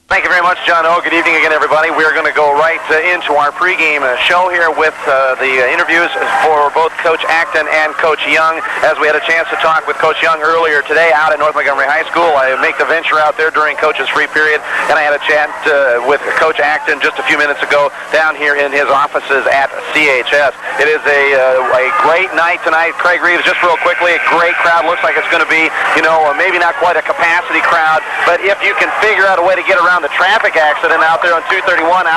Thank you very much, John O. Good evening again, everybody. We're going to go right into our pregame show here with the interviews for both Coach Acton and Coach Young. As we had a chance to talk with Coach Young earlier today out at North Montgomery High School, I make the venture out there during Coach's free period, and I had a chat with Coach Acton just a few minutes ago down here in his offices at CHS. It is a great night tonight. Craig Reeves, just real quickly, a great crowd. Looks like it's going to be, maybe not quite a capacity crowd, but if you can figure out a way to get around the traffic accident out there on 231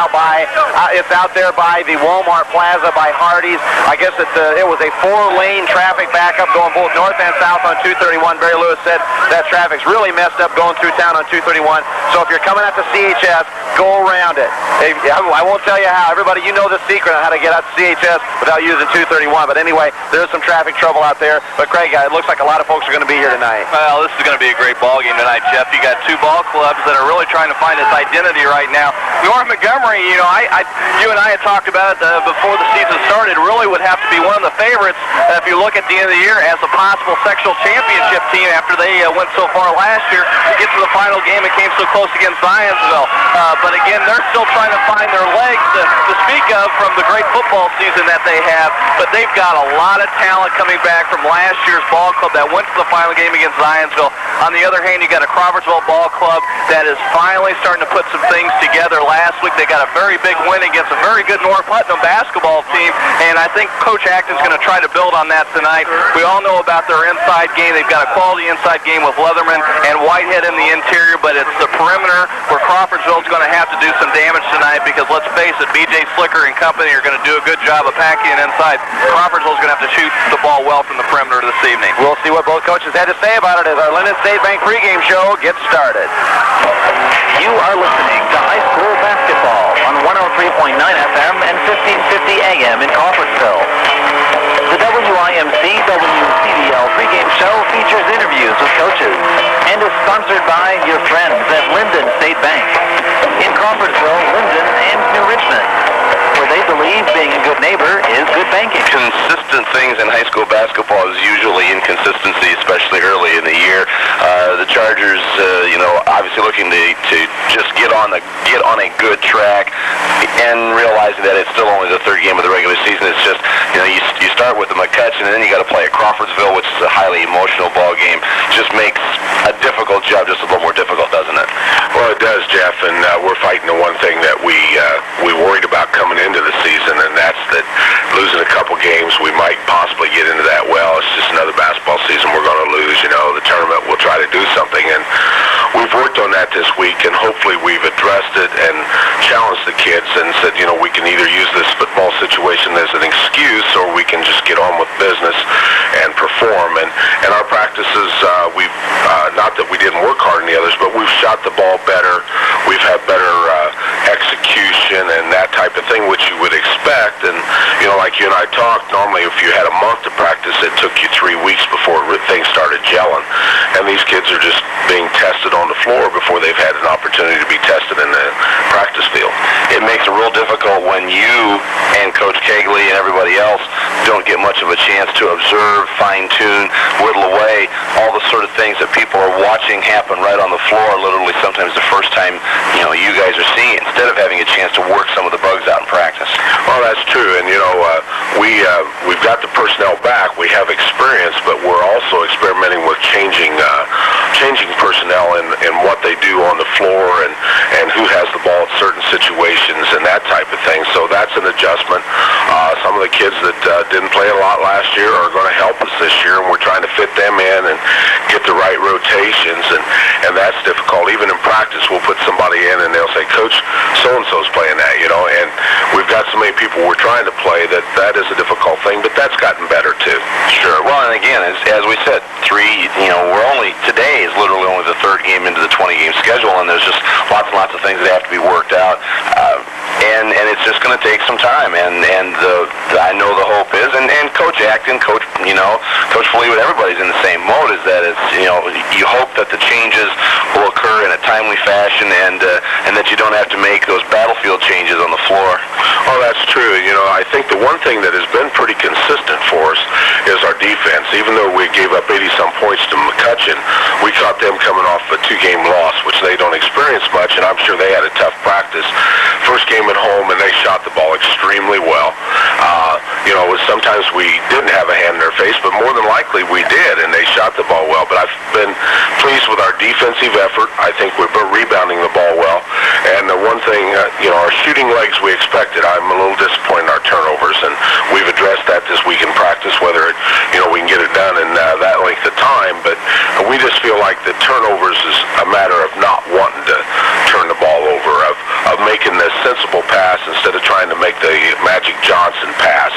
it's out there by the Walmart Plaza by Hardee's. I guess it was a 4-lane traffic backup going both north and south on 231. Barry Lewis said that traffic's really messed up going through town on 231. So if you're coming out to CHS, go around it. I won't tell you how. Everybody, you know the secret on how to get out to CHS without using 231. But anyway, there's some traffic trouble out there. But Craig, it looks like a lot of folks are going to be here tonight. Well, this is going to be a great ball game tonight, Jeff. You got two ball clubs that are really trying to find its identity right now. North Montgomery, you and I had talked about it before the season started, really would have to be one of the favorites if you look at the end of the year as a possible sectional championship team after they went so far last year to get to the final game. It came so close against Zionsville. But again, they're still trying to find their legs to speak of from the great football season that they have. But they've got a lot of talent coming back from last year's ball club that went to the final game against Zionsville. On the other hand, you got a Crawfordsville ball club that is finally starting to put some things together. Last week they got a very big win against a very good North Putnam basketball team, and I think Coach Acton's going to try to build on that tonight. We all know about their inside game. They've got a quality inside game with Leatherman and Whitehead in the interior, but it's the perimeter where Crawfordsville's going to have to do some damage tonight because, let's face it, B.J. Slicker and company are going to do a good job of packing it inside. Crawfordsville's going to have to shoot the ball well from the perimeter this evening. We'll see what both coaches had to say about it as our Linden State Bank pregame show gets started. You are listening to high school basketball on 103.9 FM and 1550 AM in Crawfordsville. The WIMC WCVL pregame show features interviews with coaches and is sponsored by your friends at Linden State Bank in Crawfordsville, Linden, and New Richmond, where they believe being a good neighbor is good banking. Consistent things in high school basketball is usually inconsistency, especially early in the year. The Chargers, obviously looking to just get on a good track, and realizing that it's still only the third game of the regular season. It's just, you start with the McCutcheon, and then you got to play at Crawfordsville, which is a highly emotional ball game. Just makes a difficult job just a little more difficult, doesn't it? Well, it does, Jeff, and we're fighting the one thing that we worried about coming into the season, and that's that losing a couple games, we might possibly get into that. Well, it's just another basketball season we're going to lose. The tournament will try to do something, and we've worked on that this week, and hopefully we've addressed it and challenged the kids and said, we can either use this football situation as an excuse, or we can just get on with business and perform. And our practices, we've not that we didn't work hard in the others, but we've shot the ball better. We've had better execution and that type of thing, which you would expect. And like you and I talked, normally if you had a month to practice, it took you 3 weeks before things started gelling. And these kids are just being tested on the floor before they've had an opportunity to be tested in the practice field. It makes it real difficult when you and Coach Kegley and everybody else don't get much of a chance to observe, fine-tune, whittle away all the sort of things that people are watching happen right on the floor, literally sometimes the first time you guys are seeing it, instead of having a chance to work some of the bugs out in practice. Well, that's true, and we've got the personnel back. We have experience, but we're also experimenting with changing personnel in what they do on the floor and who has the ball at certain situations and that type of thing. So that's an adjustment. Some of the kids that didn't play a lot last year are going to help us this year, and we're trying to fit them in and get the right rotations, and that's difficult. Even in practice, we'll put somebody in and they'll say, Coach, so-and-so's playing that, and we've got so many people we're trying to play that is a difficult thing, but that's gotten better too. Sure. Well, and again, as we said, today is literally only the third game into the 20-game schedule, and there's just lots and lots of things that have to be worked out. And it's just going to take some time, and I know the hope is, and Coach Acton, Coach Fleetwood, everybody's in the same mode, is that it's, you hope that the changes will occur in a timely fashion, and that you don't have to make those battlefield changes on the floor. Oh, that's true. I think the one thing that has been pretty consistent for us is our defense. Even though we gave up 80-some points to McCutcheon, we caught them coming off a 2-game loss, which they don't experience much, and I'm sure they statistically we did, and they shot the ball well. But I've been pleased with our defensive effort. I think we're rebounding the ball well. And the one thing, our shooting legs we expected. I'm a little disappointed in our turnovers, and we've addressed that this week in practice, whether we can get it done in that length of time. But we just feel like the turnovers is a matter of not wanting to turn the ball over, of making the sensible pass instead of trying to make the Magic Johnson pass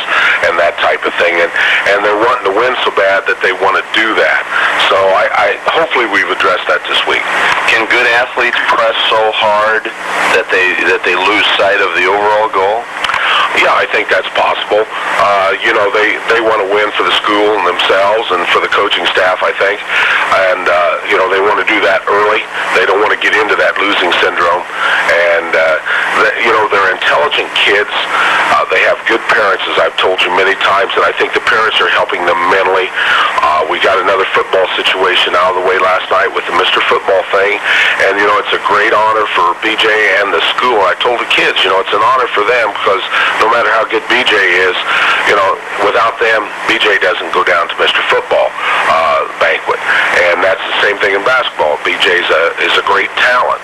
and that type of thing. And they're wanting to win so bad that they want to do that. So I hopefully we've addressed that this week. Can good athletes press so hard that they lose sight of the overall goal? Yeah, I think that's possible. They want to win for the school and themselves and for the coaching staff, I think. And, they want to do that early. They don't want to get into that losing syndrome. And, they're intelligent kids. They have good parents, as I've told you many times, and I think the parents are helping them mentally. We got another football situation out of the way last night with the Mr. Football thing. And, it's a great honor for BJ and the school. I told the kids, it's an honor for them because no matter how good BJ is, without them, BJ doesn't go down to Mr. Football banquet. And that's the same thing in basketball. BJ is a great talent.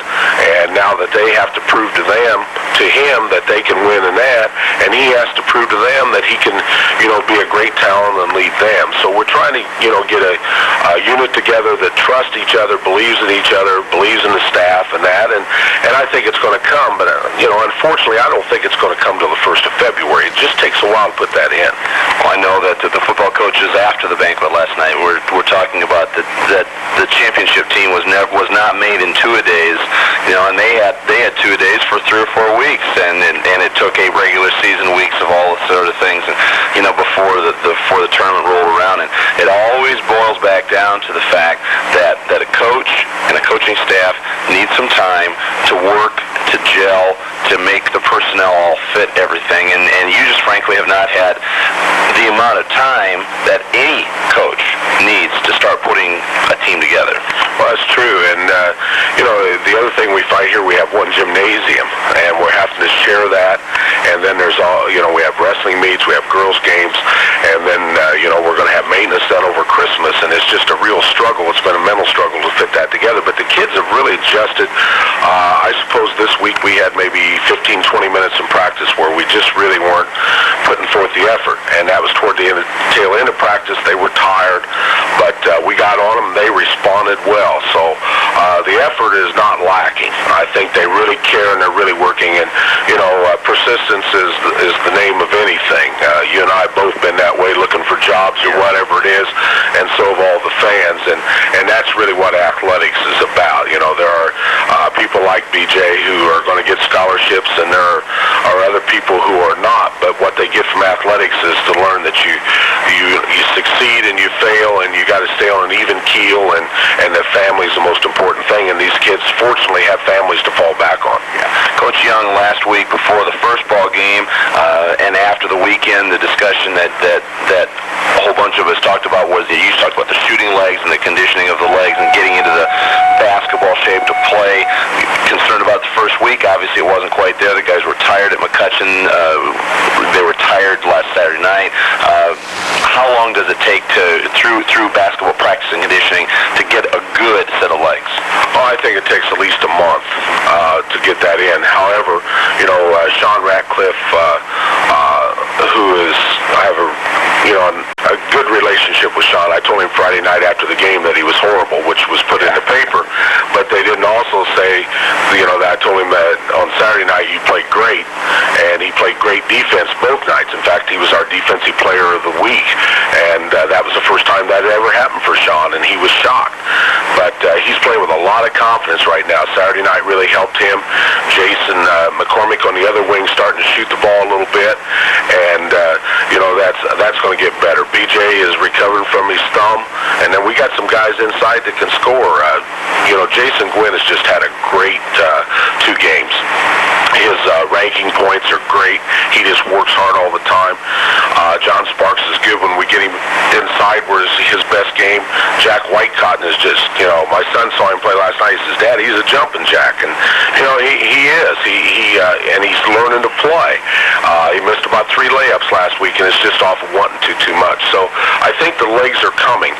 And now that they have to prove to him that they can win in that, and he has to prove to them that he can, be a great talent and lead them. So we're trying to, get a unit together that trusts each other, believes in each other, believes in the staff and that. And I think it's going to come. But, unfortunately, I don't think it's going to come till the 1st of February. It just takes a while to put that in. Well, I know that the football coaches after the banquet last night were talking about that the championship team was not made in 2-a-days, and they had 2-a-days for 3 or 4 weeks, and it took a regular season weeks of all the sort of things, and before the tournament rolled around, and it always boils back down to the fact that a coach and a coaching staff need some time to work, to gel, to make the personnel all fit everything, and you just frankly have not had the amount of time that any coach needs to start putting a team together. Well, that's true, and the other thing we find here, we have one gymnasium, and we're having to share that, and then there's we have wrestling meets, we have girls games, and then we're going to have maintenance done over Christmas, and it's just a real struggle. It's been a mental struggle to fit that together, but the kids have really adjusted. I suppose this week we had maybe 15-20 minutes in practice where we just really weren't putting forth the effort, and that was toward the tail end of practice. They were tired, but we got on them. They responded well, so the effort is not lacking. I think they really care and they're really working, and persistence is the name of anything. You and I have both been that way, looking for jobs or whatever it is, and so have all the fans, and that's really what athletics is about. There are people like BJ who are going to get scholarships, and there are other people who are not, but what they get from athletics is to learn that you succeed and you fail, and you got to stay on an even keel, and that family is the most important thing, and these kids fortunately have families to fall back on. Yeah. Coach Young, last week before the first ball game and after the weekend, the discussion that a whole bunch of us talked about was you talked about the shooting legs and the conditioning of the legs and getting into the basketball shape to play. Concerned about the first week. Obviously, it wasn't quite there. The guys were tired at McCutcheon. They were tired last Saturday night. How long does it take through basketball practice and conditioning to get a good set of legs? Oh, I think it takes at least a month to get that in. However, Sean Ratcliffe, who is, I have a good relationship with Sean. I told him Friday night after the game that he was horrible, which was put in the paper, but they didn't also say, that I told him that on Saturday night he played great, and he played great defense both nights. In fact, he was our defensive player of the week, and that was the first time that ever happened for Sean, and he was shocked. But he's playing with a lot of confidence right now. Saturday night really helped him. Jason McCormick on the other wing starting to shoot the ball a little bit, and that's going to get better. BJ is recovering from his thumb, and then we got some guys inside that can score. Jason Gwynn has just had a great 2 games. His ranking points are great. He just works hard all the time. John Sparks is good when we get him inside where it's his best game. Jack Whitecotton is just, my son saw him play last night. He says, Dad, he's a jumping jack. And, he is. And he's learning to play. He missed about 3 layups last week, and it's just off of wanting too much. So I think the legs are coming.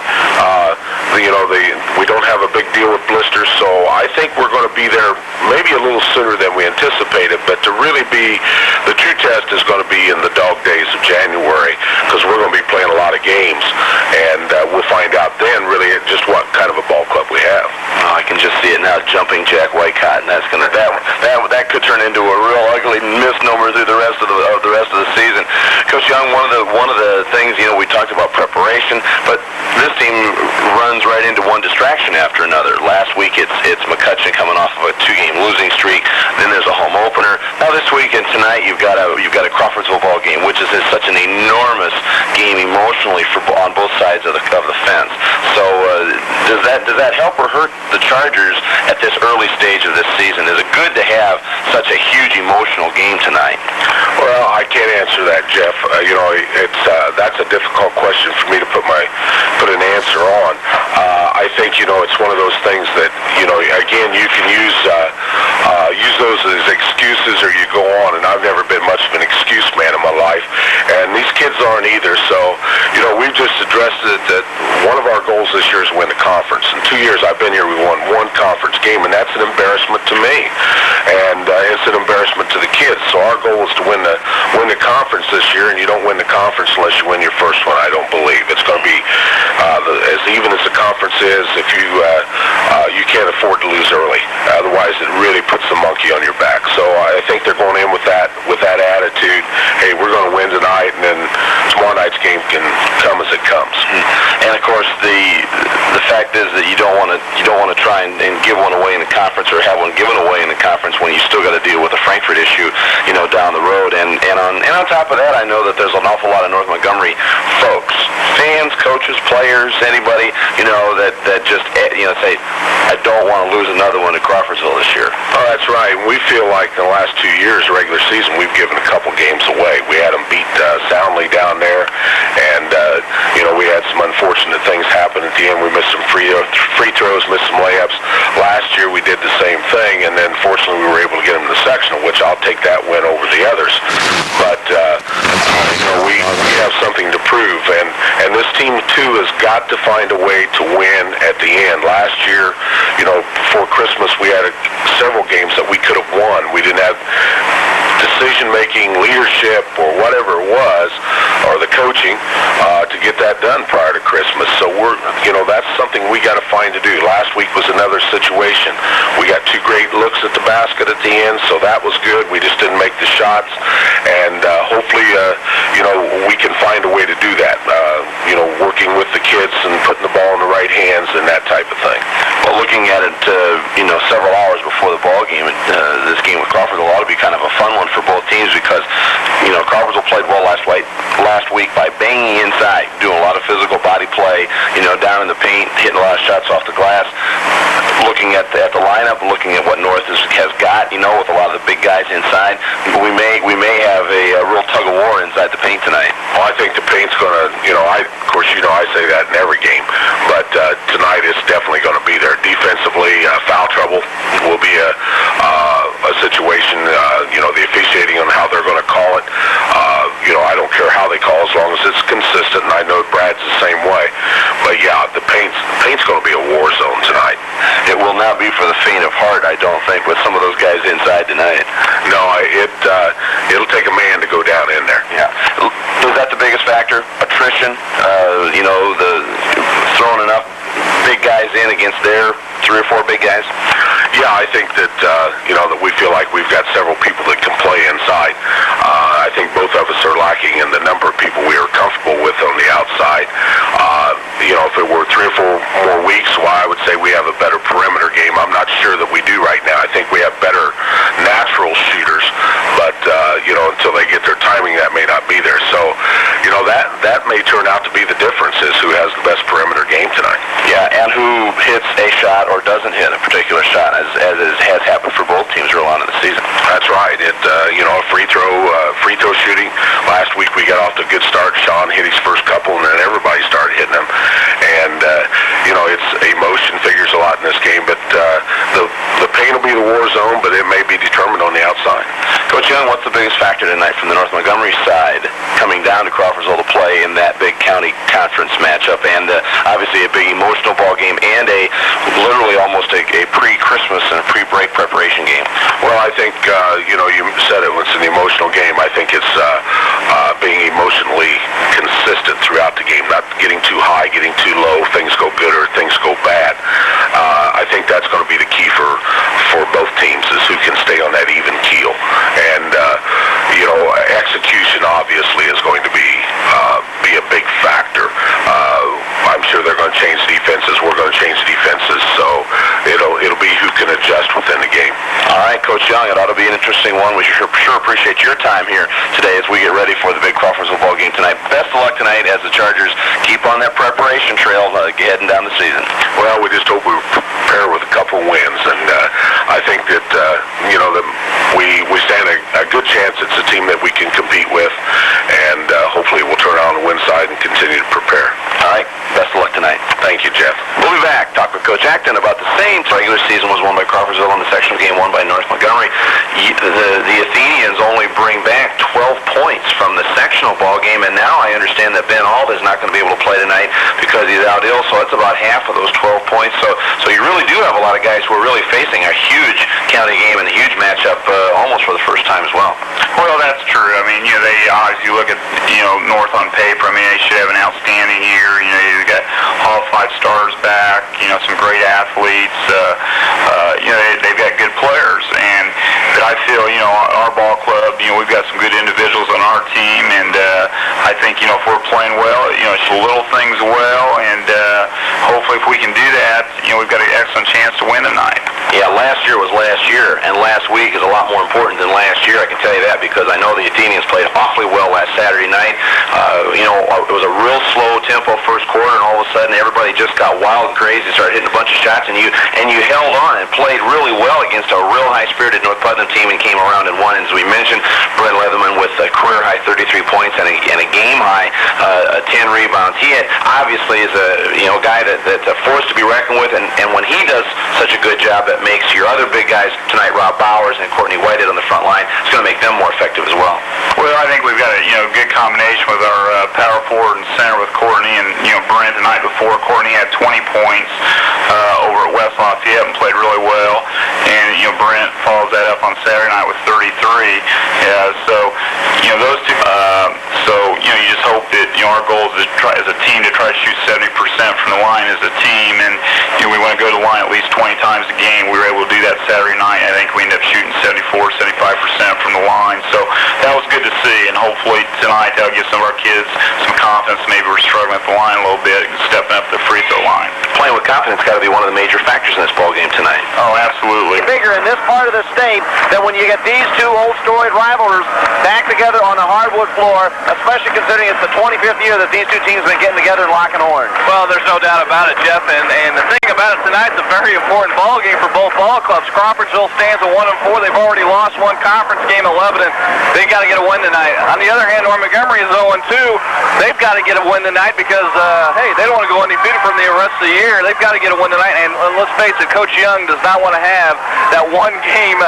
We don't have a big deal with blisters, so I think we're going to be there maybe a little sooner than we anticipated, but to really be, the true test is going to be in the dog days of January, because we're going to be playing a lot of games, and we'll find out then really just what kind of a ball club we have. I can just see it now, jumping Jack Whitecott, and that's going to that could turn into a real ugly misnomer through the rest of the season. Coach Young, one of the things, we talked about preparation, but this team runs right into one distraction after another. Last week it's McCutcheon coming off of a 2-game losing streak. Then there's a home opener. Now this week and tonight you've got a Crawfordsville ball game, which is such an enormous game emotionally on both sides of the fence. So does that help or hurt the Chargers at this early stage of this season? Is it good to have such a huge emotional game tonight? Well, I can't answer that, Jeff. That's a difficult question for me to put an answer on. I think it's one of those things that again you can use those as excuses, or you go on. And I've never been much of an excuse man in my life, and these kids aren't either. So we've just addressed it that one of our goals this year is win the conference. In 2 years I've been here, we won one conference game, and that's an embarrassment to me, and it's an embarrassment to the kids. So our goal is to win the conference this year, and you don't win the conference unless you win your first one. I don't believe it's going to be as even as the conference is. If you can't afford to lose early, otherwise it really puts the monkey on your back. So I think they're going in with that attitude. Hey, we're going to win tonight, and then tomorrow night's game can come as it comes. And of course, the fact is that you don't want to try and give one away in the conference, or have one given away in the conference, when you still got to deal with the Frankfurt issue, down the road. And on top of that, I know that there's an awful lot of North Montgomery folks, fans, coaches, players, anybody, that just say, I don't want to lose another one to Crawfordsville this year. Oh, that's right. We feel like in the last 2 years, regular season, we've given a couple games away. We had them beat soundly down there, and we had some unfortunate things happen at the end. We missed some free throws, missed some layups. Last year we did the same thing, and then fortunately we were able to get them to the sectional, which I'll take that win over the others. But we have something to prove, and this team too has got to find a way to win at the end. Last year, before Christmas, we had several games that we could have won. We didn't have decision-making, leadership, or whatever it was, or the coaching to get that done prior to Christmas. So that's something we got to find to do. Last week was another situation. We got 2 great looks at the basket at the end, so that was good. We just didn't make the shots, and hopefully, we can find a way to do that. Working with the kids and putting the ball in the right hands and that type of thing. Well, looking at it, several hours before the ball game, this game with Crawfordsville ought to be kind of a fun one for both teams, because Crawfordsville played well last week by banging inside, doing a lot of physical body play, down in the paint, hitting a lot of shots off the glass. Looking at the lineup, looking at what North has got, with a lot of the big guys inside, we may have a real tug of war inside the paint tonight. Well, I think the paint's going to, of course, I say that in every game, but tonight it's definitely going to be there. Defensively, foul trouble will be a situation. The officiating on how they're going to call it. I don't care how they call, as long as it's consistent, and I know Brad's the same way. But yeah, the paint's going to be a war zone tonight. It will not be for the faint of heart, I don't think, with some of those guys inside tonight. No, it'll take a man to go down in there. Yeah. Is that the biggest factor? Attrition? The throwing enough big guys in against their 3 or 4 big guys? Yeah, I think that that we feel like we've got several people that can play inside. I think both of us are lacking in the number of people we are comfortable with on the outside. If it were 3 or 4 more weeks, I would say we have a better perimeter game. I'm not sure that we do right now. I think we have better natural shooters, but until they get their timing, that may not be there. So, that may turn out to be the difference, is who has the best perimeter game tonight. Yeah, and who hits a shot or doesn't hit a particular shot, as has happened for both teams early on in the season. That's right. Free throw shooting. Last week we got off to a good start. Sean hit his first couple, and then everybody started hitting them. And it's emotion figures a lot in this game. But the paint will be the war zone, but it may be determined on the outside. Coach Young, what's the biggest factor tonight from the North Montgomery side coming down to Crawfordsville to play in that big county conference matchup, and obviously a big emotional ball game and literally almost a pre-Christmas and pre-break preparation game? Well, I think, you said it, it's an emotional game. I think it's being emotionally consistent throughout the game, not getting too high, getting too low, things go good or things go bad. I think that's going to be the key for both teams, is who can stay on that even keel. And, execution obviously is going to be a big factor. I'm sure they're going to change defenses. We're going to change defenses. So it'll be who can adjust within the game. All right, Coach Young, it ought to be an interesting one. We sure appreciate your time here today as we get ready for the big Crawfordsville ball game tonight. Best of luck tonight as the Chargers keep on that preparation trail heading down the season. Well, we just hope we prepare with a couple wins, and I think that we stand a good chance. It's a team that we can compete with, and hopefully we'll turn out on the win side and continue to prepare. All right, best of luck tonight. Thank you, Jeff. We'll be back. Talk with Coach Acton about the same. Regular season was won by Crawfordsville and the sectional game won by North Montgomery. The Athenians only bring back 12 points from the sectional ball game, and now I understand that Ben Auld is not going to be able to play tonight because he's out ill, so that's about half of those 12 points. So you really do have a lot of guys who are really facing a huge county game and a huge matchup almost for the first time as well. Well, that's true. I mean, they obviously look at, North on paper. I mean, they should have an outstanding year. You've got all 5 stars back, some great athletes. They've got good players. But I feel, our ball club, we've got some good individuals on our team. And I think, if we're playing well, it's the little things well. And hopefully if we can do that, we've got an excellent chance to win tonight. Yeah, last year was last year, and last week is a lot more important than last year. I can tell you that because I know the Athenians played awfully well last Saturday night. It was a real slow tempo first quarter, and all of a sudden everybody just got wild and crazy, started hitting a bunch of shots, and you held on and played really well against a real high-spirited North Putnam team and came around and won. And as we mentioned, Brett Leatherman with a career-high 33 points and a game-high 10 rebounds. He obviously is a guy that's a force to be reckoned with, and when he does such a good job, that makes your other big guys tonight, Rob Bowers and Courtney Whitehead on the front line, it's going to make them more effective as well. Well, I think we've got a good combination with our power forward and center with Courtney and Brent the night before. Courtney had 20 points over at West Lafayette and played really well, and Brent follows that up on Saturday night with 33. So those two. You just hope that our goal is as a team to try to shoot 70% from the line as a team, and we want to go to the line at least 20 times a game. We were able to do that Saturday night. I think we ended up shooting 74-75% from the line. So that was good to see, and hopefully tonight that'll give some of our kids some confidence. Maybe we're struggling at the line a little bit, stepping up the free throw line. Playing with confidence got to be one of the major factors in this ball game tonight. Oh, absolutely. Figure in this part of the state that when you get these two old storied rivalries back together on the hardwood floor, especially considering it's the 25th year that these two teams have been getting together and locking horns. Well, there's no doubt about it, Jeff, and the thing about it tonight's a very important ball game for both ball clubs. Crawfordsville stands at 1-4. They've already lost one conference game at Lebanon. They've got to get a win tonight. On the other hand, North Montgomery is 0-2. They've got to get a win tonight because, they don't want to go undefeated from the rest of the year. They've got to get a win tonight, and let's face it, Coach Young does not want to have that one-game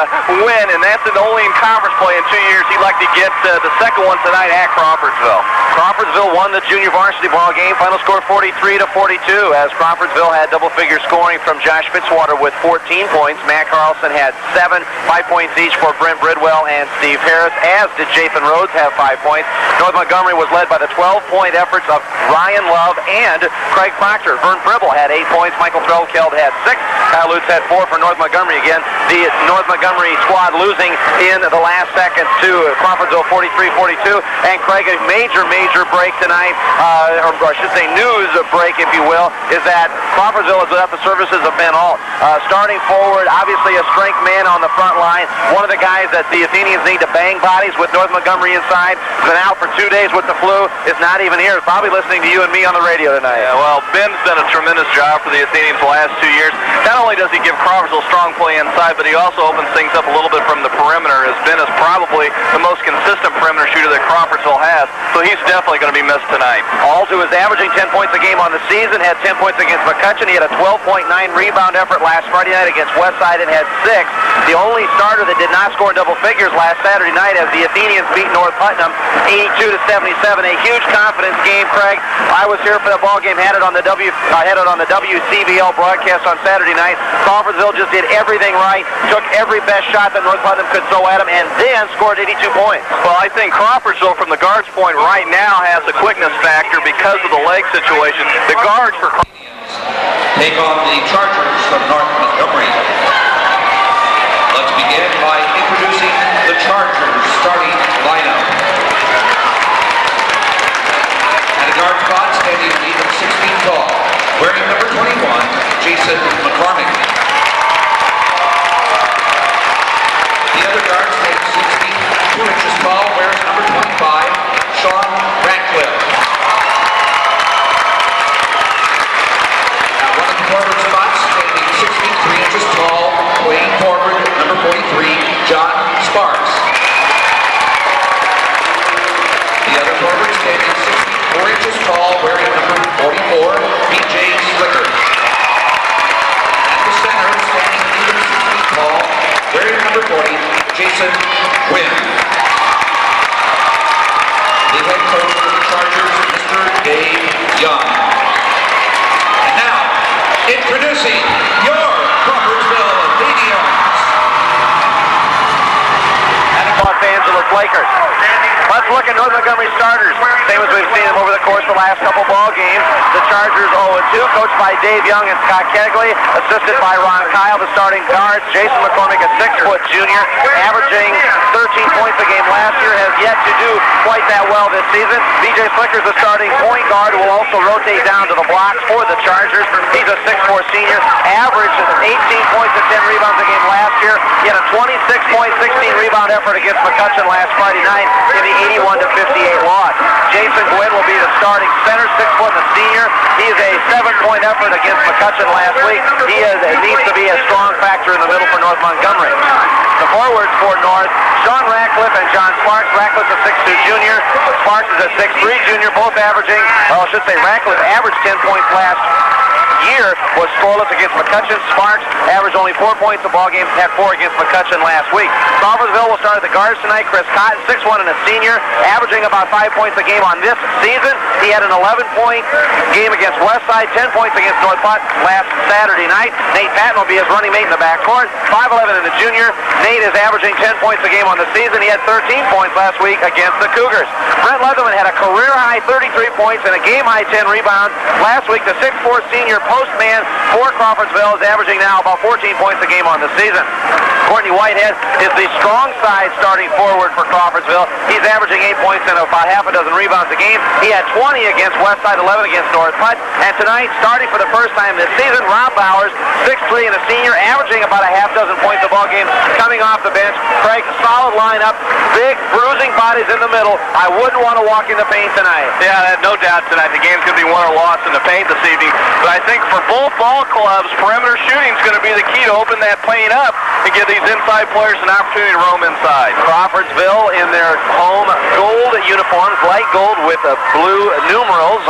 win, and that's only in conference play in 2 years. He'd like to get the second one tonight at Crawfordsville. Crawfordsville won the junior varsity ball game. Final score 43-42 as Crawfordsville had double-figure scoring from Josh Fitzwater with 14 points. Matt Carlson had 7, 5 points each for Brent Bridwell and Steve Harris, as did Jathan Rhodes have 5 points. North Montgomery was led by the 12-point efforts of Ryan Love and Craig Proctor. Vern Fribble had 8 points. Michael Threlkeld had 6. Kyle Lutz had 4 for North Montgomery again. The North Montgomery squad losing in the last seconds to Crawfordsville 43-42. And Craig, a major break tonight, or I should say news break, if you will, is that Crawfordsville is without the services of Ben Ault. Starting forward, obviously a strength man on the front line. One of the guys that the Athenians need to bang bodies with North Montgomery inside. Has been out for 2 days with the flu. Is not even here. Probably listening to you and me on the radio tonight. Yeah, well, Ben's done a tremendous job for the Athenians the last 2 years. Not only does he give Crawfordsville strong play inside, inside, but he also opens things up a little bit from the perimeter, as Ben is probably the most consistent perimeter shooter that Crawfordsville has, so he's definitely going to be missed tonight. Alto is averaging 10 points a game on the season, had 10 points against McCutcheon. He had a 12.9 rebound effort last Friday night against Westside and had 6. The only starter that did not score in double figures last Saturday night as the Athenians beat North Putnam 82-77. A huge confidence game, Craig. I was here for the ball game, had it on the WCVL broadcast on Saturday night. Crawfordsville just did everything right, took every best shot that North Putnam could throw at him, and then scored 82 points. Well, I think Crawfordsville, from the guard's point right now, has a quickness factor because of the leg situation. The guards for take on the Chargers from North Montgomery. Let's begin by introducing the Chargers starting lineup. At a guard spot, standing even 6 feet tall, wearing number 21, Jason McCormick. The other guard standing 6 feet 2 inches tall, wearing number 25, Sean Ratcliffe. At one of the forward spots, standing 6 feet 3 inches tall, playing forward, number 43, John Sparks. The other forward standing 6 feet 4 inches tall, wearing number 44, B.J. Slicker. At the center, standing even 6 feet tall, wearing number 40, Jason Wynn. The head coach for the Chargers, Mr. Dave Young. And now, introducing your Crawfordsville Athenians. Los Angeles Lakers. Let's look at North Montgomery starters. Same as we've seen them over the course of the last couple ball games. The Chargers 0-2, coached by Dave Young and Scott Kegley, assisted by Ron Kyle. The starting guards, Jason McCormick, a 6-foot junior, averaging 13 points a game last year, has yet to do quite that well this season. B.J. Slicker's the starting point guard, who will also rotate down to the blocks for the Chargers. He's a 6'4 senior, averaged 18 points and 10 rebounds a game last year. He had a 26-point, 16-rebound effort against McCutcheon last Friday night in the 81-58 loss. Jason Gwynn will be the starting center, 6 foot and a senior. He is a 7-point effort against McCutcheon last week. He needs to be a strong factor in the middle for North Montgomery. The forwards for North, Sean Ratcliffe and John Sparks. Ratcliffe a 6'2 junior. Sparks is a 6'3 junior, both averaging, well, I should say Ratcliffe averaged 10 points last year, was scoreless against McCutcheon. Sparks averaged only 4 points a ball game, had 4 against McCutcheon last week. Crawfordsville will start at the guards tonight. Chris Cotton, 6'1 and a senior, averaging about 5 points a game on this season. He had an 11-point game against Westside, 10 points against North Putt last Saturday night. Nate Patton will be his running mate in the backcourt, 5'11 and a junior. Nate is averaging 10 points a game on the season. He had 13 points last week against the Cougars. Brent Leatherman had a career-high 33 points and a game-high 10 rebounds last week. The 6'4 senior postman for Crawfordsville is averaging now about 14 points a game on the season. Courtney Whitehead is the strong side starting forward for Crawfordsville. He's averaging 8 points and about half a dozen rebounds a game. He had 20 against Westside, 11 against North Putt. And tonight, starting for the first time this season, Rob Bowers, 6'3 and a senior, averaging about a half dozen points a ball game, coming off the bench. Craig, solid lineup, big bruising bodies in the middle. I wouldn't want to walk in the paint tonight. Yeah, no doubt tonight. The game's going to be won or lost in the paint this evening. But I think for both ball clubs, perimeter shooting is going to be the key to open that paint up and give these inside players an opportunity to roam inside. Crawfordsville in their home gold uniforms, light gold with blue numerals,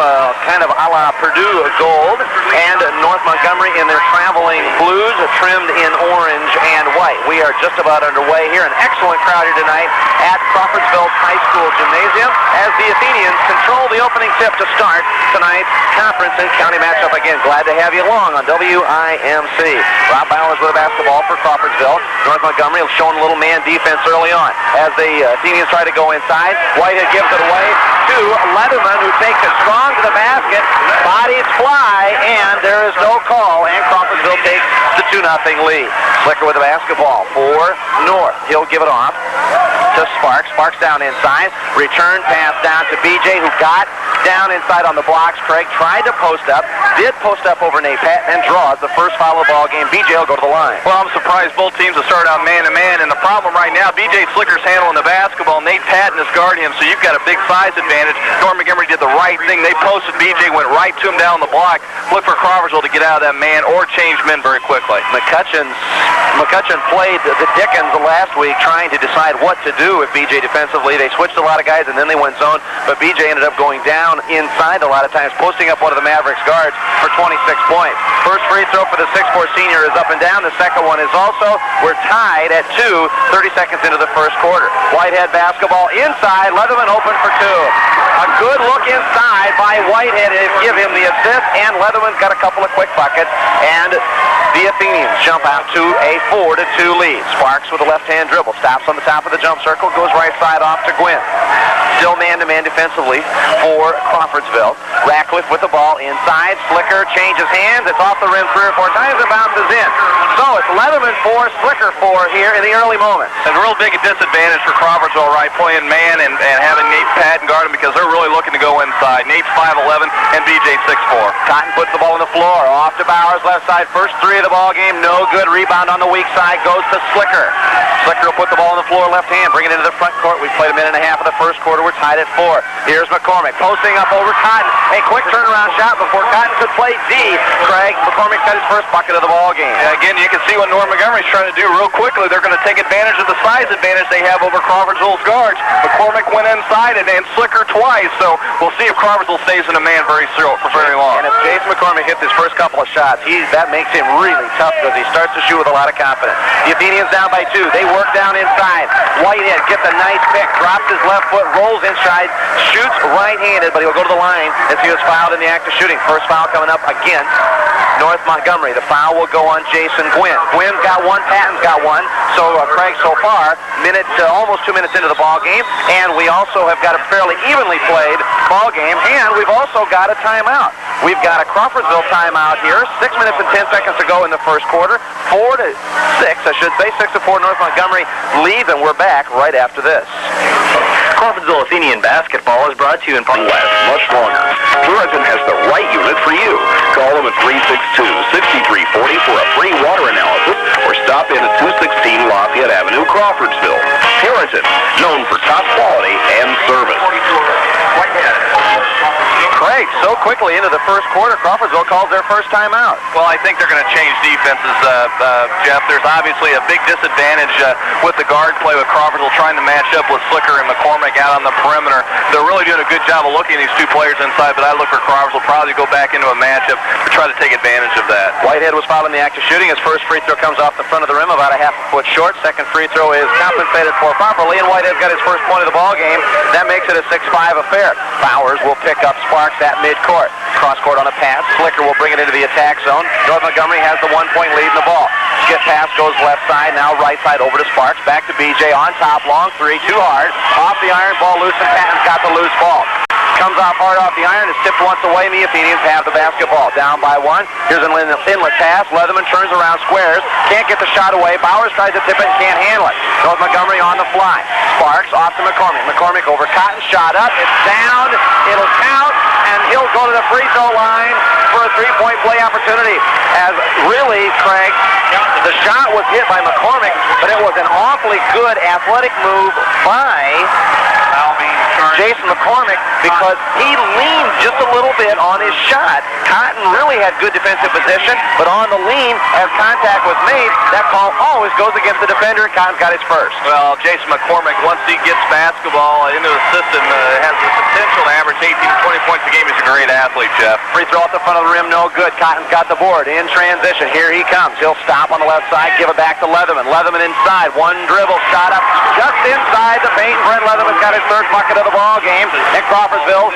kind of a la Purdue gold, and North Montgomery in their traveling blues, trimmed in orange and white. We are just about underway here. An excellent crowd here tonight at Crawfordsville's High School Gymnasium as the Athenians control the opening tip to start tonight's conference and county matchup. Again, glad to have you along on WIMC. Rob Bowers with a basketball for Crawfordsville. North Montgomery showing a little man defense early on as the Athenians try to go inside. Whitehead gives it away to Leatherman, who takes it strong to the basket. Bodies fly, and there is no call, and Crawfordsville takes the 2-0 lead. Slicker with the basketball for North. He'll give it off to Sparks. Sparks down inside. Return pass down to BJ, who got down inside on the blocks. Craig tried to post up, did post up over Nate Patton, and draws the first foul of the ball game. BJ will go to the line. Well, I'm surprised both teams have started out man-to-man, and the problem right now, BJ Slicker's handling the basketball. Nate Patton is guarding him, so you've got a big size advantage. North Montgomery did the right thing. They posted BJ, went right to him down the block. Look for Crawfordsville to get out of that man or change men very quickly. McCutcheon played the Dickens last week trying to decide what to do with BJ defensively. They switched a lot of guys, and then they went zone, but BJ ended up going down inside a lot of times, posting up one of the Mavericks guards for 26 points. First free throw for the 6'4" senior is up and down. The second one is also. We're tied at 2, 30 seconds into the first quarter. Whitehead basketball inside. Leatherman open for 2. A good look inside by Whitehead to give him the assist, and Leatherman's got a couple of quick buckets, and the Athenians jump out to a 4-2 lead. Sparks with a left-hand dribble. Stops on the top of the jump circle. Goes right side off to Gwynn. Still man-to-man defensively for Crawfordsville. Ratcliffe with the ball inside. Slicker changes hands. It's off the rim 3 or 4 times and bounces in. So it's Leatherman 4, Slicker 4 here in the early moments. It's a real big disadvantage for Crawfordsville, right, playing man and having Nate Patton guard him because they're really looking to go inside. Nate's 5'11", and BJ 6'4". Cotton puts the ball on the floor. Off to Bowers, left side. First 3 of the ball game. No good. Rebound on the weak side goes to Slicker. Slicker will put the ball on the floor left hand. Bring it into the front court. We've played a minute and a half of the first quarter. We're tied at 4. Here's McCormick posting up over Cotton. A quick turnaround shot before Cotton could play D. Craig, McCormick got his first bucket of the ball game. Yeah, again, you can see what North Montgomery's trying to do real quickly. They're going to take advantage of the size advantage they have over Crawfordsville's guards. McCormick went inside and Slicker twice, so we'll see if Crawfordsville stays in a man for very long. And if Jason McCormick hits his first couple of shots, that makes him really tough because he starts to shoot with a lot of confidence. The Athenians down by 2. They work down inside. Whitehead gets a nice pick, drops his left foot, rolls inside, shoots right-handed, but he'll go to the line as he was fouled in the act of shooting. First foul coming up against North Montgomery. The foul will go on Jason Gwynn. Gwynn's got 1, Patton's got 1. So Craig, so far, almost 2 minutes into the ball game, and we also have got a fairly evenly played ball game, and we've also got a timeout. We've got a Crawfordsville timeout here. 6 minutes and 10 seconds to go in the first quarter. 4-6, I should say. 6-4 North Montgomery leads, and we're back right after this. Crawfordsville Athenian basketball is brought to you in part. Lasts much longer. Puritan has the right unit for you. Call them at 362-6340 for a free water analysis, or stop in at 216 Lafayette Avenue, Crawfordsville. Puritan, known for top quality and service. Craig, so quickly into the first quarter, Crawfordsville calls their first timeout. Well, I think they're going to change defenses, Jeff. There's obviously a big disadvantage with the guard play with Crawfordsville trying to match up with Slicker and McCormick out on the perimeter. They're really doing a good job of looking at these 2 players inside, but I look for Crawfordsville probably to go back into a matchup to try to take advantage of that. Whitehead was fouled in the act of shooting. His first free throw comes off the front of the rim, about a half a foot short. Second free throw is compensated for properly, and Whitehead's got his first point of the ball game. That makes it a 6-5 affair. Bowers will pick up Sparks at midcourt. Cross court on a pass. Slicker will bring it into the attack zone. North Montgomery has the 1-point lead in the ball. Skip pass goes left side, now right side over to Sparks. Back to BJ on top, long 3, too hard. Off the iron, ball loose, and Patton's got the loose ball. Comes off hard off the iron, is tipped once away, and the Athenians have the basketball. Down by 1. Here's an inlet pass. Leatherman turns around, squares. Can't get the shot away. Bowers tries to tip it and can't handle it. North Montgomery on the fly. Sparks off to McCormick. McCormick over Cotton. Shot up. It's down. It'll count, and he'll go to the free throw line for a 3-point play opportunity. As really, Craig, the shot was hit by McCormick, but it was an awfully good athletic move by Jason McCormick because he leaned just a little bit on his shot. Cotton really had good defensive position, but on the lean, as contact was made, that call always goes against the defender, and Cotton's got his first. Well, Jason McCormick, once he gets basketball into the system, has the potential to average 18 to 20 points a game. He's a great athlete, Jeff. Free throw off the front of the rim, no good. Cotton's got the board in transition. Here he comes. He'll stop on the left side, give it back to Leatherman. Leatherman inside, 1 dribble, shot up just inside the paint. Brent Leatherman's got his 3rd bucket of the ball game, and Crawfordsville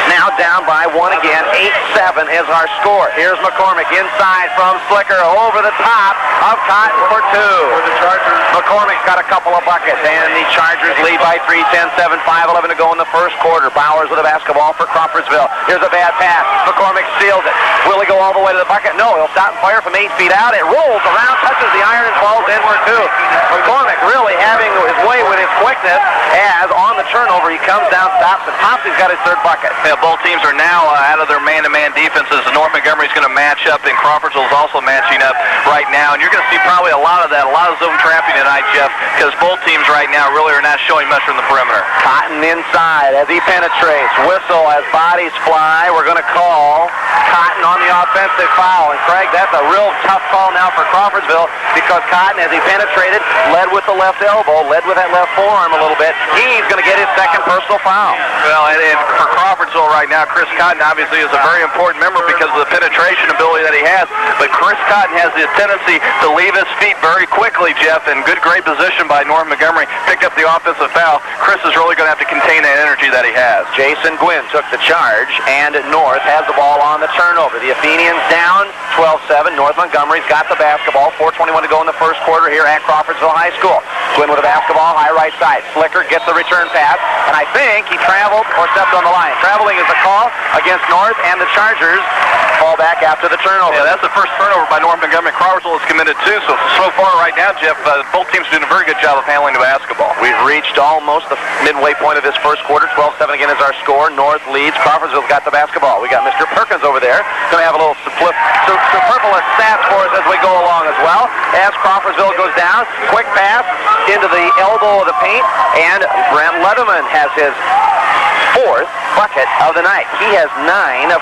now down by 1 again. 8-7 is our score. Here's McCormick inside from Slicker over the top of Cotton for 2. McCormick's got a couple of buckets, and the Chargers lead by 3, 10-7, 5-11 to go in the first quarter. Bowers with a basketball for Crawfordsville. Here's a bad pass. McCormick steals it. Will he go all the way to the bucket? No, he'll stop and fire from 8 feet out. It rolls around, touches the iron, and falls in for 2. McCormick really having his way with his quickness, as on the turnover he comes comes down, stops, and Thompson's got his third bucket. Yeah, both teams are now out of their man-to-man defenses. North Montgomery's going to match up, and Crawfordsville is also matching up right now. And you're going to see probably a lot of that, a lot of zone trapping tonight, Jeff, because both teams right now really are not showing much from the perimeter. Cotton inside as he penetrates. Whistle as bodies fly. We're going to call Cotton on the offensive foul. And Craig, that's a real tough call now for Crawfordsville because Cotton, as he penetrated, led with the left elbow, led with that left forearm a little bit. He's going to get his second personal foul. Well, and for Crawfordsville right now, Chris Cotton obviously is a very important member because of the penetration ability that he has. But Chris Cotton has the tendency to leave his feet very quickly, Jeff, and great position by North Montgomery. Picked up the offensive foul. Chris is really going to have to contain that energy that he has. Jason Gwynn took the charge, and North has the ball on the turnover. The Athenians down 12-7. North Montgomery's got the basketball. 4:21 to go in the first quarter here at Crawfordsville High School. Gwynn with the basketball, high right side. Slicker gets the return pass, and I think he traveled or stepped on the line. Traveling is the call against North, and the Chargers fall back after the turnover. Yeah, that's the first turnover by North Montgomery. Crawfordsville is committed too, so far right now, Jeff, both teams are doing a very good job of handling the basketball. We've reached almost the midway point of this first quarter. 12-7 again is our score. North leads. Crawfordsville's got the basketball. We got Mr. Perkins over there. Going to have a little superfluous stats for us as we go along as well. As Crawfordsville goes down, quick pass into the elbow of the paint, and Brent Leatherman has his fourth bucket of the night. He has 8 of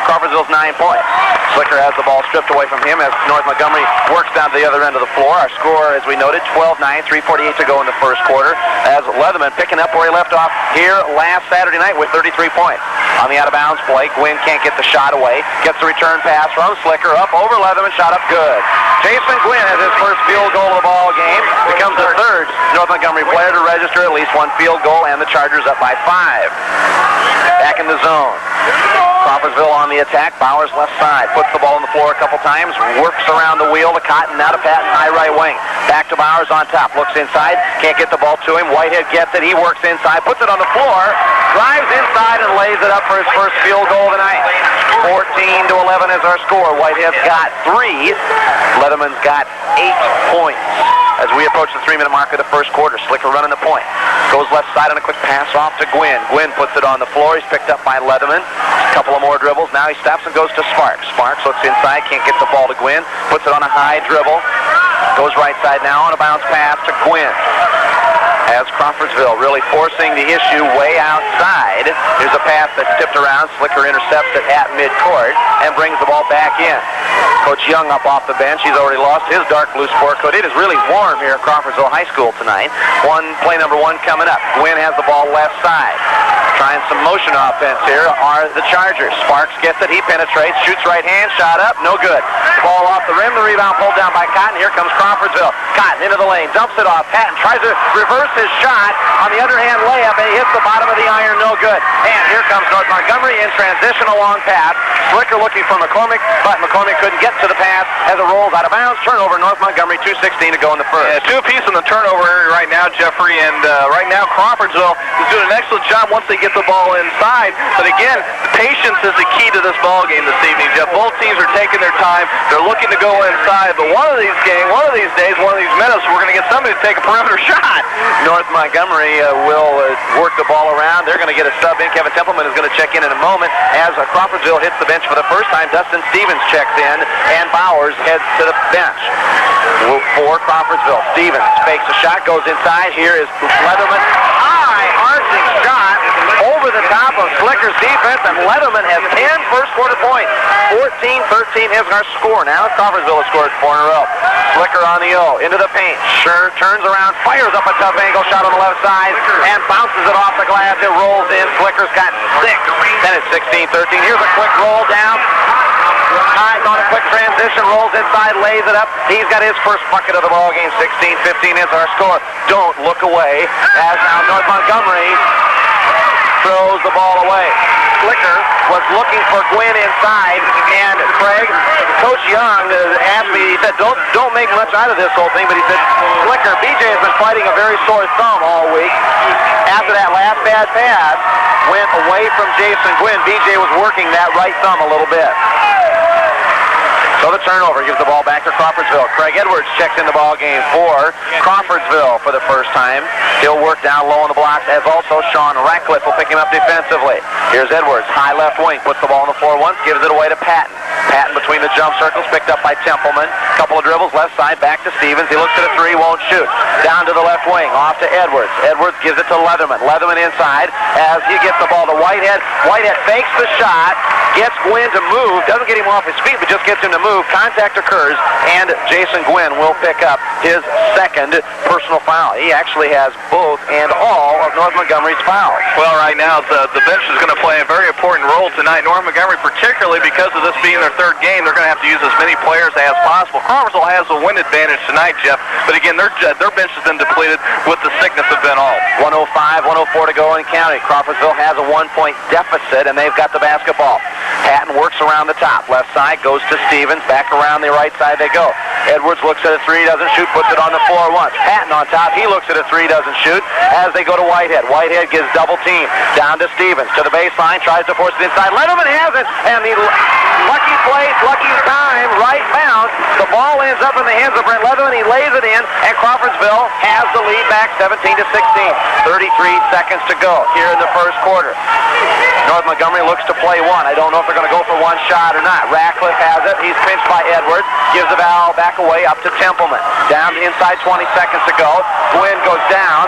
Crawfordsville's 9 points. Slicker has the ball stripped away from him as North Montgomery works down to the other end of the floor. Our score, as we noted, 12-9, 3:48 to go in the first quarter. As Leatherman picking up where he left off here last Saturday night with 33 points. On the out-of-bounds play, Gwynn can't get the shot away. Gets the return pass from Slicker up over Leatherman. Shot up good. Jason Gwynn has his first field goal of the ball game. Becomes the third North Montgomery player to register at least one field goal, and the Chargers up by 5. Back in the zone. Crawfordsville on the attack. Bowers left side. Puts the ball on the floor a couple times. Works around the wheel to Cotton. Now to Patton. High right wing. Back to Bowers on top. Looks inside. Can't get the ball to him. Whitehead gets it. He works inside. Puts it on the floor. Drives inside and lays it up for his first field goal of the night. 14-11 is our score. Whitehead's got 3. Leatherman's got 8 points. As we approach the 3-minute mark of the first quarter, Slicker running the point. Goes left side on a quick pass off to Gwynn. Gwynn puts it on the floor. He's picked up by Leatherman. A couple of more dribbles. Now he stops and goes to Sparks. Sparks looks inside. Can't get the ball to Gwynn. Puts it on a high dribble. Goes right side now on a bounce pass to Gwynn. As Crawfordsville really forcing the issue way outside. Here's a pass that's tipped around. Slicker intercepts it at midcourt and brings the ball back in. Coach Young up off the bench. He's already lost his dark blue sport coat. It is really warm here at Crawfordsville High School tonight. Play number 1 coming up. Gwynn has the ball left side. Trying some motion offense here are the Chargers. Sparks gets it. He penetrates. Shoots right hand. Shot up. No good. The ball off the rim. The rebound pulled down by Cotton. Here comes Crawfordsville. Cotton into the lane. Dumps it off. Patton tries to reverse his shot. On the other hand, layup. And he hits the bottom of the iron. No good. And here comes North Montgomery in transition. A long pass. Slicker looking for McCormick, but McCormick couldn't get to the pass as it rolls out of bounds. Turnover. North Montgomery. 2:16 to go in the first. Yeah, 2 apiece in the turnover area right now, Jeffrey. And right now, Crawfordsville is doing an excellent job once they get the ball inside. But again, patience is the key to this ball game this evening, Jeff. Both teams are taking their time. They're looking to go inside. But one of these days, one of these minutes, we're going to get somebody to take a perimeter shot. North Montgomery will work the ball around. They're going to get a sub in. Kevin Templeman is going to check in a moment. As Crawfordsville hits the bench for the first time, Dustin Stevens checks in, and Bowers heads to the bench. For Crawfordsville, Stevens fakes a shot, goes inside. Here is Leatherman. High, arcing shot over the top of Slicker's defense, and Leatherman has 10 first quarter points. 14-13 is our score. Now Crawfordsville has scored 4 in a row. Slicker on the O, into the paint. Sure turns around, fires up a tough angle shot on the left side, and bounces it off the glass. It rolls in. Slicker's got 6. Then it's 16-13. Here's a quick roll down. Cotton on a quick transition, rolls inside, lays it up. He's got his first bucket of the ball game. 16-15 is our score. Don't look away as now North Montgomery throws the ball away. Slicker was looking for Gwynn inside, and Craig, Coach Young asked me, he said, don't make much out of this whole thing, but he said, Slicker, BJ has been fighting a very sore thumb all week. After that last bad pass went away from Jason Gwynn, BJ was working that right thumb a little bit. So the turnover gives the ball back to Crawfordsville. Craig Edwards checks in the ball game for Crawfordsville for the first time. He'll work down low on the blocks, as also Sean Ratcliffe will pick him up defensively. Here's Edwards, high left wing, puts the ball on the floor once, gives it away to Patton. Patton between the jump circles, picked up by Templeman. Couple of dribbles, left side, back to Stevens. He looks at a three, won't shoot. Down to the left wing, off to Edwards. Edwards gives it to Leatherman. Leatherman inside as he gets the ball to Whitehead. Whitehead fakes the shot, gets Gwynn to move, doesn't get him off his feet, but just gets him to move. Contact occurs, and Jason Gwynn will pick up his second personal foul. He actually has both and all of North Montgomery's fouls. Well, right now, the bench is going to play a very important role tonight. North Montgomery, particularly because of this being their third game, they're going to have to use as many players as possible. Crawfordsville has a win advantage tonight, Jeff, but again, their bench has been depleted with the sickness of Ben Alt. 1:05, 1:04 to go in county. Crawfordsville has a 1-point deficit, and they've got the basketball. Patton works around the top. Left side goes to Stevens. Back around the right side they go. Edwards looks at a three, doesn't shoot, puts it on the floor once. Patton on top. He looks at a three, doesn't shoot, as they go to Whitehead. Whitehead gives double team. Down to Stevens. To the baseline. Tries to force it inside. Letterman has it. And the lucky place, lucky time, right bounce. The ball ends up in the hands of Brent Leatherman. He lays it in, and Crawfordsville has the lead back 17-16. 33 seconds to go here in the first quarter. North Montgomery looks to play one. I don't know if they're going to go for one shot or not. Ratcliffe has it. He's pinched by Edwards. Gives the ball back away up to Templeman. Down inside 20 seconds to go. Gwynn goes down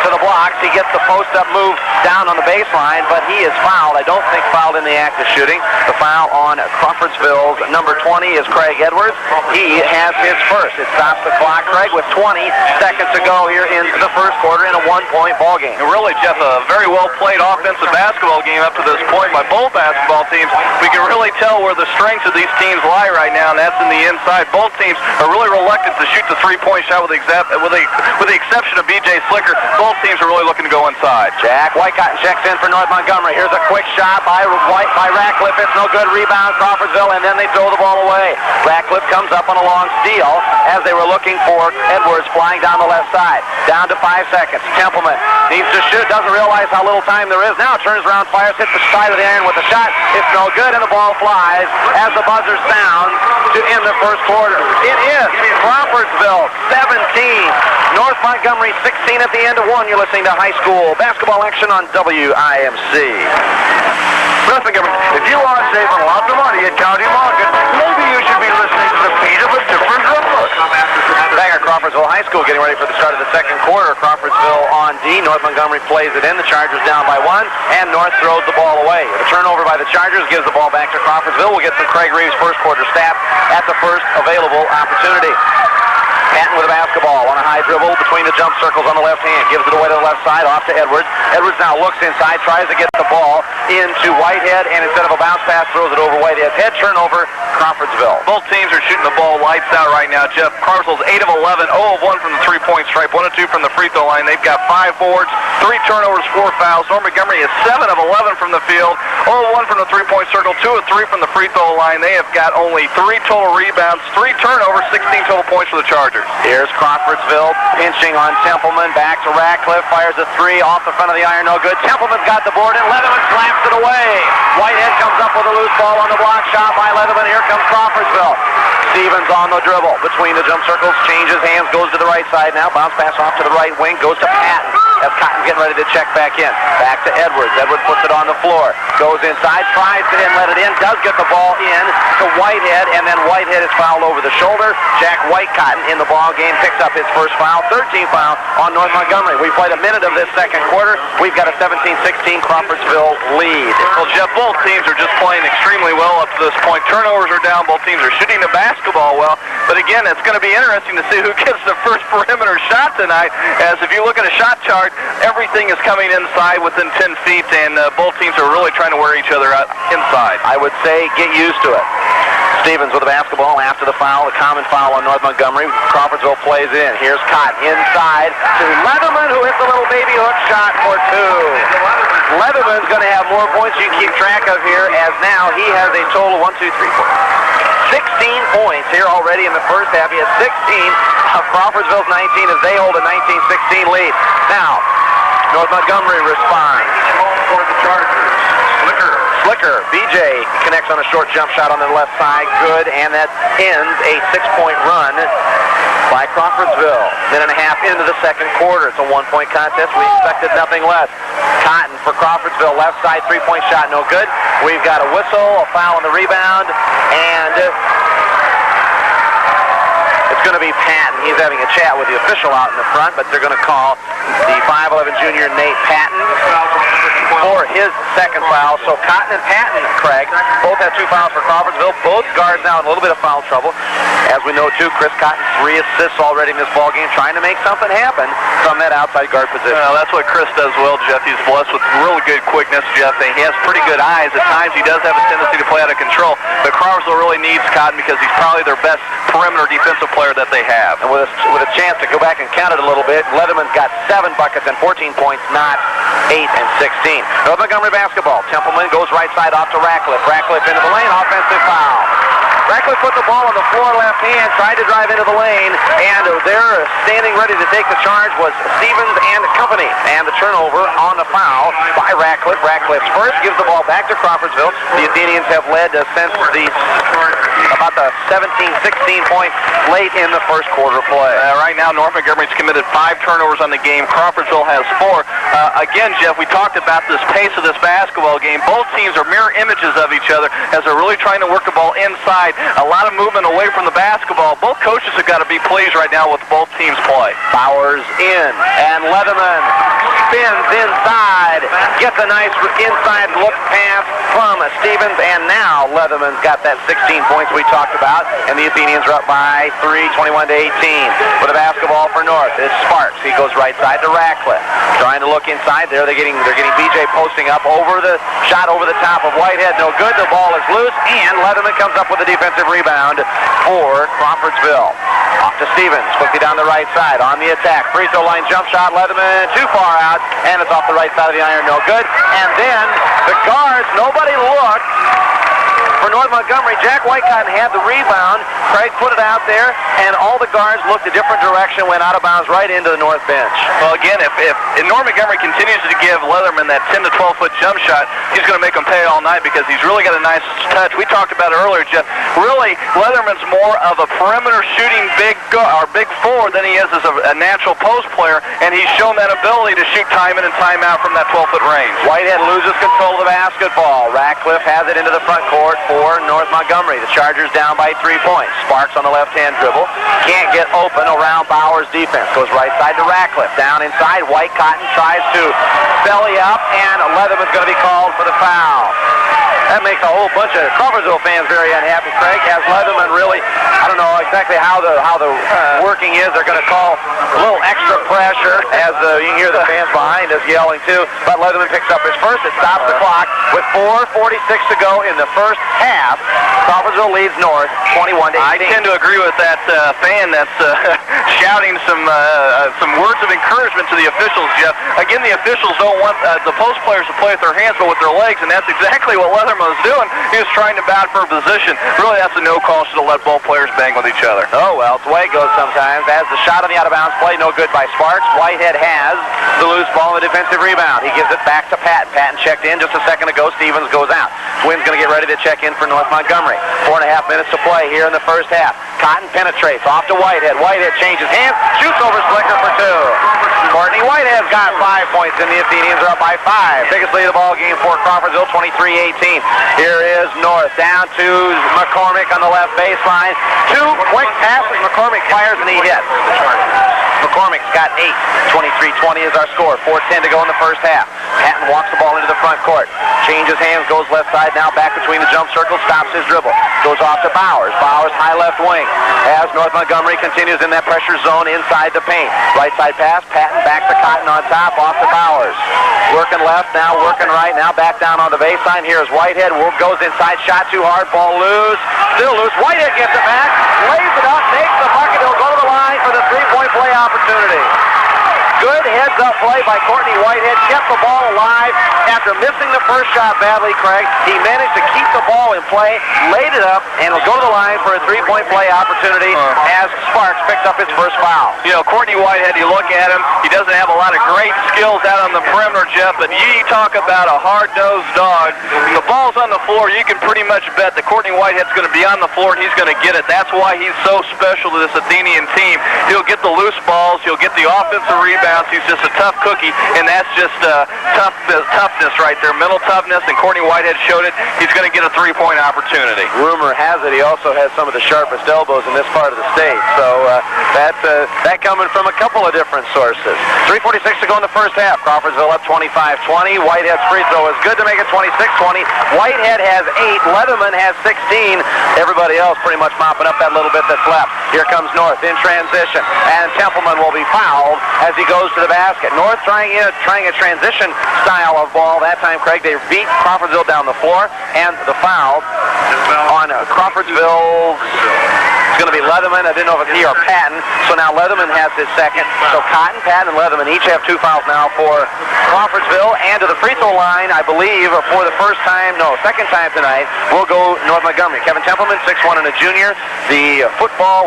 to the blocks. He gets the post-up move down on the baseline, but he is fouled. I don't think fouled in the act of shooting. The foul on Crawfordsville's number 20 is Craig Edwards. He has his first. It stops the clock, Craig, with 20 seconds to go here in the first quarter in a 1-point ball game. And really, Jeff, a very well-played offensive basketball game up to this point by both basketball teams. We can really tell where the strengths of these teams lie right now, and that's in the inside. Both teams are really reluctant to shoot the three-point shot with the exception of B.J. Slicker. Both teams are really looking to go inside. Jack Whitecotton checks in for North Montgomery. Here's a quick shot by Ratcliffe. It's no good. Rebound Crawfordsville, and then they throw the ball away. Ratcliffe comes up on a long steal as they were looking for Edwards flying down the left side. Down to 5 seconds. Templeman needs to shoot. Doesn't realize how little time there is. Now turns around, fires, hits the side of the iron with a shot. It's no good, and the ball flies as the buzzer sounds to end the first quarter. It is Crawfordsville 17, North Montgomery 16 at the end of one. You're listening to high school basketball action on WIMC. North Montgomery, if you want to save a lot of money at County Market, maybe you should be listening to the beat of a different drum. Back at Crawfordsville High School, getting ready for the start of the second quarter. Crawfordsville on D. North Montgomery plays it in. The Chargers down by one, and North throws the ball away. The turnover by the Chargers gives the ball back to Crawfordsville. We'll get some Craig Reeves first quarter stats at the first available opportunity. Patton with a basketball on a high dribble between the jump circles on the left hand. Gives it away to the left side, off to Edwards. Edwards now looks inside, tries to get the ball into Whitehead, and instead of a bounce pass, throws it over Whitehead's head. Turnover, Crawfordsville. Both teams are shooting the ball lights out right now, Jeff. Crawfordsville's 8 of 11, 0 of 1 from the three-point stripe, 1 of 2 from the free throw line. They've got 5 boards, 3 turnovers, 4 fouls. North Montgomery is 7 of 11 from the field, 0 of 1 from the three-point circle, 2 of 3 from the free throw line. They have got only 3 total rebounds, 3 turnovers, 16 total points for the Chargers. Here's Crawfordsville pinching on Templeman. Back to Ratcliffe. Fires a three off the front of the iron. No good. Templeman's got the board, and Leatherman slaps it away. Whitehead comes up with a loose ball on the block shot by Leatherman. Here comes Crawfordsville. Stevens on the dribble between the jump circles. Changes hands. Goes to the right side now. Bounce pass off to the right wing. Goes to Patton. As Cotton's getting ready to check back in. Back to Edwards. Edwards puts it on the floor. Goes inside. Tries to let it in. Does get the ball in to Whitehead. And then Whitehead is fouled over the shoulder. Jack Whitecotton in the ball game picks up his first foul. 13th foul on North Montgomery. We played a minute of this second quarter. We've got a 17-16 Crawfordsville lead. Well, Jeff, both teams are just playing extremely well up to this point. Turnovers are down. Both teams are shooting the basketball well. But again, it's going to be interesting to see who gets the first perimeter shot tonight. As if you look at a shot chart, everything is coming inside within 10 feet, and both teams are really trying to wear each other out inside. I would say get used to it. Stevens with the basketball after the foul, the common foul on North Montgomery. Crawfordsville plays it in. Here's Cotton inside to Leatherman, who hits a little baby hook shot for 2. Leatherman's going to have more points you can keep track of here, as now he has a total of 16 points here already in the first half. He has 16 of Crawfordsville's 19 as they hold a 19-16 lead. Now, North Montgomery responds. For the Chargers. Slicker, BJ connects on a short jump shot on the left side. Good, and that ends a 6-point run by Crawfordsville. Minute and a half into the second quarter. It's a 1-point contest. We expected nothing less. Cotton for Crawfordsville, left side, 3-point shot, no good. We've got a whistle, a foul on the rebound, and it's going to be Patton. He's having a chat with the official out in the front, but they're going to call the 5'11 junior Nate Patton for his second foul. So Cotton and Patton, Craig, both have 2 fouls for Crawfordsville. Both guards now in a little bit of foul trouble. As we know, too, Chris Cotton, 3 assists already in this ballgame, trying to make something happen from that outside guard position. Well, that's what Chris does well, Jeff. He's blessed with really good quickness, Jeff. And he has pretty good eyes. At times, he does have a tendency to play out of control. But Crawfordsville really needs Cotton because he's probably their best perimeter defensive player that they have. And with a chance to go back and count it a little bit, Leatherman's got 7 buckets and 14 points, not 8 and 16. North Montgomery basketball. Templeman goes right side off to Ratcliffe. Ratcliffe into the lane, offensive foul. Ratcliffe put the ball on the floor left hand, tried to drive into the lane, and there standing ready to take the charge was Stevens and company. And the turnover on the foul by Ratcliffe. Ratcliffe's first, gives the ball back to Crawfordsville. The Athenians have led since about the 17-16 points late in the first quarter play. Right now, North Montgomery's committed 5 turnovers on the game. Crawfordsville has 4. Again, Jeff, we talked about this pace of this basketball game. Both teams are mirror images of each other as they're really trying to work the ball inside. A lot of movement away from the basketball. Both coaches have got to be pleased right now with both teams' play. Bowers in, and Leatherman spins inside, gets a nice inside look pass from Stevens, and now Leatherman's got that 16 points we talked about, and the Athenians are up by 3, 21-18. With a basketball for North, it's Sparks. He goes right side to Ratcliffe, trying to look inside there. They're getting BJ posting up over the shot over the top of Whitehead. No good. The ball is loose, and Leatherman comes up with a defensive rebound for Crawfordsville. Off to Stevens, quickly down the right side on the attack. Free throw line jump shot. Leatherman too far out, and it's off the right side of the iron. No good. And then the guards, nobody looked. For North Montgomery, Jack Whitecotton had the rebound. Craig put it out there, and all the guards looked a different direction, went out of bounds right into the north bench. Well, again, if North Montgomery continues to give Leatherman that 10 to 12-foot jump shot, he's going to make him pay all night because he's really got a nice touch. We talked about it earlier, Jeff. Really, Leatherman's more of a perimeter shooting big forward than he is as a natural post player, and he's shown that ability to shoot time in and time out from that 12-foot range. Whitehead loses control of the basketball. Ratcliffe has it into the front court for North Montgomery. The Chargers down by 3 points. Sparks on the left-hand dribble. Can't get open around Bowers' defense. Goes right side to Ratcliffe. Down inside, Whitecotton tries to belly up, and Leatherman's going to be called for the foul. That makes a whole bunch of Crawfordsville fans very unhappy, Craig. Has Leatherman really, I don't know exactly how the working is. They're going to call a little extra pressure as you can hear the fans behind us yelling too. But Leatherman picks up his first. It stops the clock with 4:46 to go in the first half. Crawfordsville leads North 21-18. I tend to agree with that fan that's shouting some words of encouragement to the officials, Jeff. Again, the officials don't want the post players to play with their hands but with their legs, and that's exactly what Leatherman was doing. He was trying to bat for a position. Really, that's a no call. Should have let both players bang with each other. Oh, well, it's the way it goes sometimes. As the shot on the out-of-bounds play, no good by Sparks. Whitehead has the loose ball and the defensive rebound. He gives it back to Patton. Patton checked in just a second ago. Stevens goes out. Twins going to get ready to check in for North Montgomery. 4.5 minutes to play here in the first half. Cotton penetrates off to Whitehead. Whitehead changes hands, shoots over Slicker for 2. Courtney Whitehead's got 5 points, and the Athenians are up by 5. Biggest lead of the ball game for Crawfordsville, 23-18. Here is North down to McCormick on the left baseline. 2 quick passes. McCormick fires and he hits. McCormick's got 8. 23-20 is our score. 4:10 to go in the first half. Patton walks the ball into the front court. Changes hands, goes left side, now back between the jump circles, stops his dribble. Goes off to Bowers. Bowers high left wing. As North Montgomery continues in that pressure zone inside the paint. Right side pass, Patton back to Cotton on top, off to Bowers. Working left, now working right, now back down on the baseline. Here's Whitehead. Goes inside, shot too hard, ball loose. Still loose. Whitehead gets it back, lays it up, makes the bucket. He'll go to the line for the 3-point play opportunity. Good head heads-up play by Courtney Whitehead. Kept the ball alive after missing the first shot badly, Craig. He managed to keep the ball in play, laid it up, and will go to the line for a three-point play opportunity as Sparks picked up his first foul. You know, Courtney Whitehead, you look at him, he doesn't have a lot of great skills out on the perimeter, Jeff, but you talk about a hard-nosed dog. When the ball's on the floor, you can pretty much bet that Courtney Whitehead's going to be on the floor and he's going to get it. That's why he's so special to this Athenian team. He'll get the loose balls, he'll get the offensive rebounds. He's just a tough cookie, and that's just toughness right there, mental toughness, and Courtney Whitehead showed it. He's going to get a three-point opportunity. Rumor has it he also has some of the sharpest elbows in this part of the state, so that coming from a couple of different sources. 3:46 to go in the first half. Crawfordsville up 25-20. Whitehead's free throw is good to make it 26-20. Whitehead has 8. Leatherman has 16. Everybody else pretty much mopping up that little bit that's left. Here comes North in transition, and Templeman will be fouled as he goes to the basket. North trying a transition style of ball. That time, Craig, they beat Crawfordsville down the floor, and the foul on Crawfordsville. It's going to be Leatherman. I didn't know if it's he or Patton. So now Leatherman has his second. So Cotton, Patton, and Leatherman each have 2 fouls now for Crawfordsville. And to the free throw line, I believe, for the second time tonight, will go North Montgomery. Kevin Templeman, 6'1" and a junior.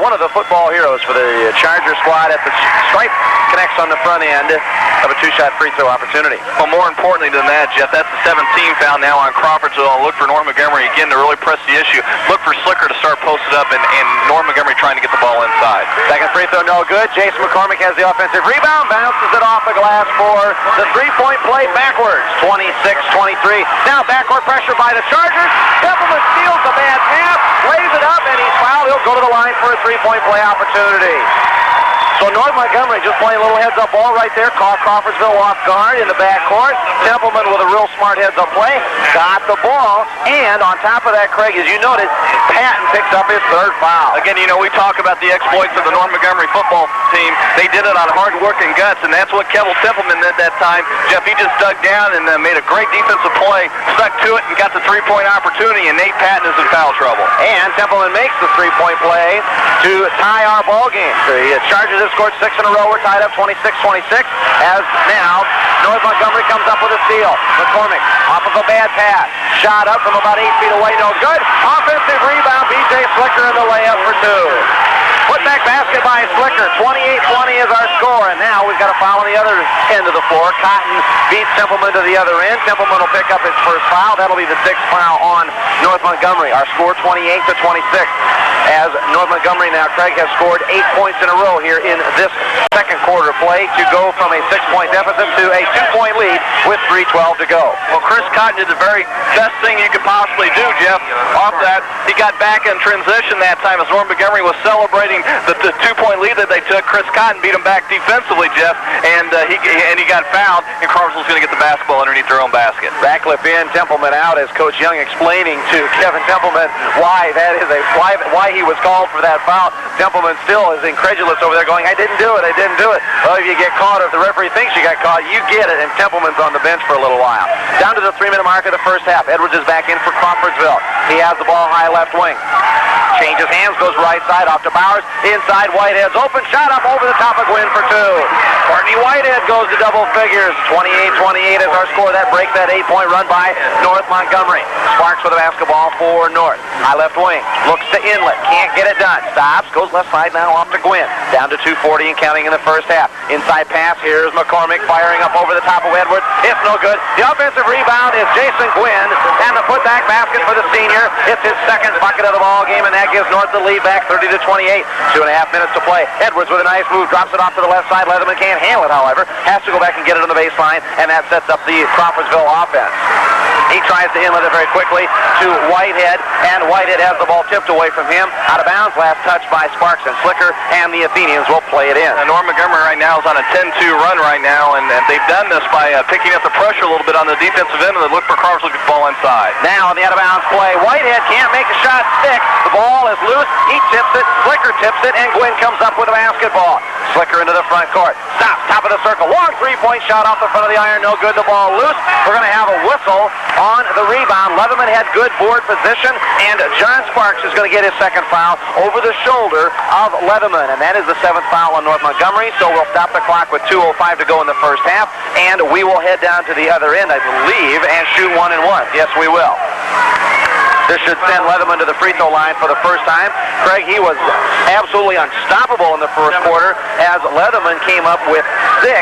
One of the football heroes for the Charger squad at the stripe connects on the front end of a 2-shot free throw opportunity. Well, more importantly than that, Jeff, that's the 17th foul now on Crawfordsville. Look for North Montgomery again to really press the issue. Look for Slicker to start posted up and North Montgomery trying to get the ball inside. Second free throw, no good. Jason McCormick has the offensive rebound, bounces it off the glass for the three-point play backwards. 26-23. Now backcourt pressure by the Chargers. Templeman steals the bad pass, lays it up, and he's fouled. He'll go to the line for a three-point play opportunity. So North Montgomery just playing a little heads-up ball right there. Caught Crawfordsville off guard in the backcourt. Templeman with a real smart heads-up play. Got the ball. And on top of that, Craig, as you noted, Patton picks up his third foul. Again, you know, we talk about the exploits of the North Montgomery football team. They did it on hard work and guts, and that's what Kevin Templeman did that time. Jeff, he just dug down and made a great defensive play, stuck to it, and got the three-point opportunity, and Nate Patton is in foul trouble. And Templeman makes the three-point play to tie our ball game. The Chargers have scored 6 in a row. We're tied up 26-26 as now North Montgomery comes up with a steal. McCormick off of a bad pass. Shot up from about 8 feet away. No good. Offensive rebound. B.J. Slicker in the layup for 2. Put-back basket by Slicker. 28-20 is our score. And now we've got a foul on the other end of the floor. Cotton beats Templeman to the other end. Templeman will pick up his first foul. That'll be the 6th foul on North Montgomery. Our score 28-26. As North Montgomery now, Craig, has scored 8 points in a row here in this second quarter play to go from a 6-point deficit to a 2-point lead with 3:12 to go. Well, Chris Cotton did the very best thing you could possibly do, Jeff. Off that, he got back in transition that time as North Montgomery was celebrating the 2-point lead that they took. Chris Cotton beat him back defensively, Jeff, and he got fouled, and Crawfordsville's going to get the basketball underneath their own basket. Backlift in, Templeman out, as Coach Young explaining to Kevin Templeman why he was called for that foul. Templeman still is incredulous over there going, I didn't do it. Well, if you get caught, or if the referee thinks you got caught, you get it, and Templeman's on the bench for a little while. Down to the 3-minute mark of the first half. Edwards is back in for Crawfordsville. He has the ball high left wing. Changes hands, goes right side, off to Bowers. Inside, Whitehead's open, shot up over the top of Gwynn for 2. Courtney Whitehead goes to double figures. 28-28 is our score. That breaks that 8-point run by North Montgomery. Sparks with the basketball for North. High left wing, looks to inlet, can't get it done. Stops, goes left side now off to Gwynn. Down to 2:40 and counting in the first half. Inside pass, here's McCormick firing up over the top of Edwards. It's no good. The offensive rebound is Jason Gwynn, and the putback basket for the senior. It's his second bucket of the ball game, and that gives North the lead back 30-28. 2.5 minutes to play. Edwards with a nice move, drops it off to the left side. Leatherman can't handle it, however. Has to go back and get it on the baseline, and that sets up the Crawfordsville offense. He tries to inlet it very quickly to Whitehead, and Whitehead has the ball tipped away from him. Out of bounds, last touch by Sparks and Slicker, and the Athenians will play it in. And North Montgomery right now is on a 10-2 run right now, and they've done this by picking up the pressure a little bit on the defensive end, and they look for Crawfordsville to get the ball inside. Now on the out-of-bounds play, Whitehead can't make a shot stick. The ball is loose. He tips it, Slicker tips it, and Gwynn comes up with a basketball. Slicker into the front court. Stops, top of the circle. Long three-point shot off the front of the iron. No good. The ball loose. We're going to have a whistle on the rebound. Leatherman had good board position, and John Sparks is going to get his second foul over the shoulder of Leatherman, and that is the 7th foul on North Montgomery, so we'll stop the clock with 2:05 to go in the first half, and we will head down to the other end, I believe, and shoot 1 and 1. Yes, we will. This should send Leatherman to the free throw line for the first time. Craig, he was absolutely unstoppable in the first quarter as Leatherman came up with 6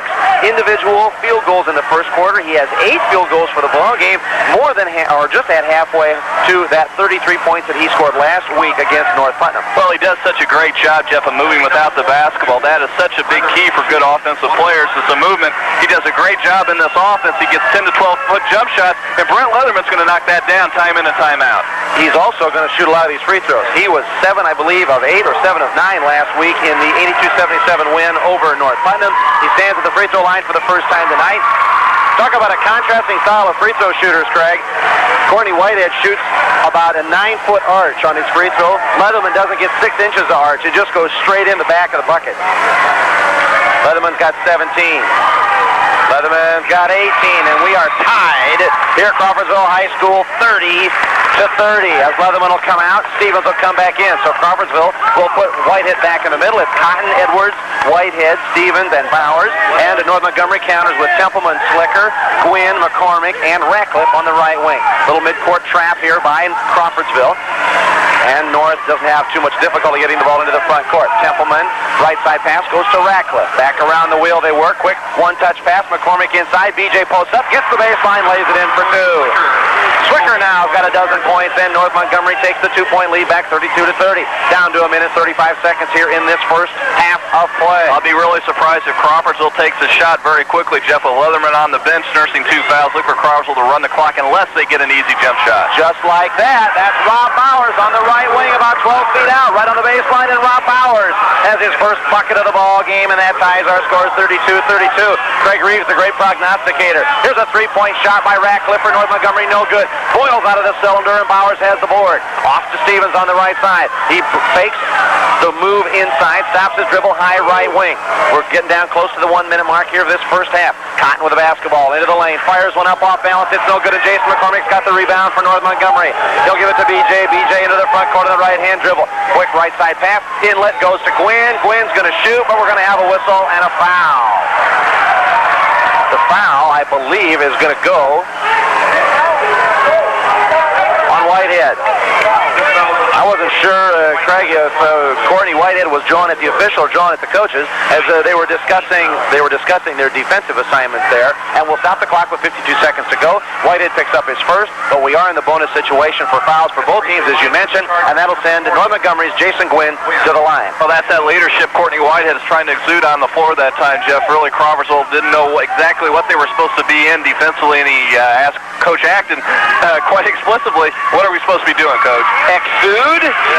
individual field goals in the first quarter. He has 8 field goals for the ball game, more than or just at halfway to that 33 points that he scored last week against North Putnam. Well, he does such a great job, Jeff, of moving without the basketball. That is such a big key for good offensive players. It's a movement. He does a great job in this offense. He gets 10 to 12-foot jump shots, and Brent Leatherman's going to knock that down time in and time out. He's also going to shoot a lot of these free throws. He was 7, I believe, of 8 or 7 of 9 last week in the 82-77 win over North Putnam. He stands at the free throw line for the first time tonight. Talk about a contrasting style of free throw shooters, Craig. Courtney Whitehead shoots about a 9-foot arch on his free throw. Leatherman doesn't get 6 inches of arch. It just goes straight in the back of the bucket. Leatherman's got 17. Leatherman's got 18, and we are tied here at Crawfordsville High School, 30-30. As Leatherman will come out, Stevens will come back in. So Crawfordsville will put Whitehead back in the middle. It's Cotton, Edwards, Whitehead, Stevens, and Bowers. And North Montgomery counters with Templeman, Slicker, Gwynn, McCormick, and Ratcliffe on the right wing. Little midcourt trap here by Crawfordsville. And North doesn't have too much difficulty getting the ball into the front court. Templeman, right side pass, goes to Ratcliffe. Back around the wheel they work. Quick one-touch pass. McCormick inside. BJ posts up, gets the baseline, lays it in for 2. Swicker now got a dozen points, and North Montgomery takes the 2-point lead back 32-30. Down to 1 minute 35 seconds here in this first half of play. I'll be really surprised if Crawfordsville takes a shot very quickly. Jeff, with Leatherman on the bench nursing 2 fouls. Look for Crawfordsville to run the clock unless they get an easy jump shot. Just like that. That's Rob Bowers on the right wing, about 12 feet out, right on the baseline, and Rob Bowers has his first bucket of the ball game, and that ties our scores 32-32. Craig Reeves, the great prognosticator. Here's a 3-point shot by Ratcliffe for North Montgomery, no good. Boyle's out of the cylinder, and Bowers has the board. Off to Stevens on the right side. He fakes the move inside, stops his dribble high right wing. We're getting down close to the 1-minute mark here of this first half. Cotton with the basketball into the lane, fires one up off balance. It's no good, and Jason McCormick's got the rebound for North Montgomery. He'll give it to BJ. BJ into the front court on the right-hand dribble. Quick right side pass. Inlet goes to Gwynn. Gwynn's going to shoot, but we're going to have a whistle and a foul. The foul, I believe, is going to go on Whitehead. I wasn't sure, Craig, if Courtney Whitehead was drawn at the official or drawn at the coaches, as they were discussing their defensive assignments there. And we'll stop the clock with 52 seconds to go. Whitehead picks up his first, but we are in the bonus situation for fouls for both teams, as you mentioned, and that'll send North Montgomery's Jason Gwynn to the line. Well, that's that leadership Courtney Whitehead is trying to exude on the floor that time, Jeff. Really, Crawfordsville didn't know exactly what they were supposed to be in defensively, and he asked Coach Acton quite explicitly, what are we supposed to be doing, Coach? Exude?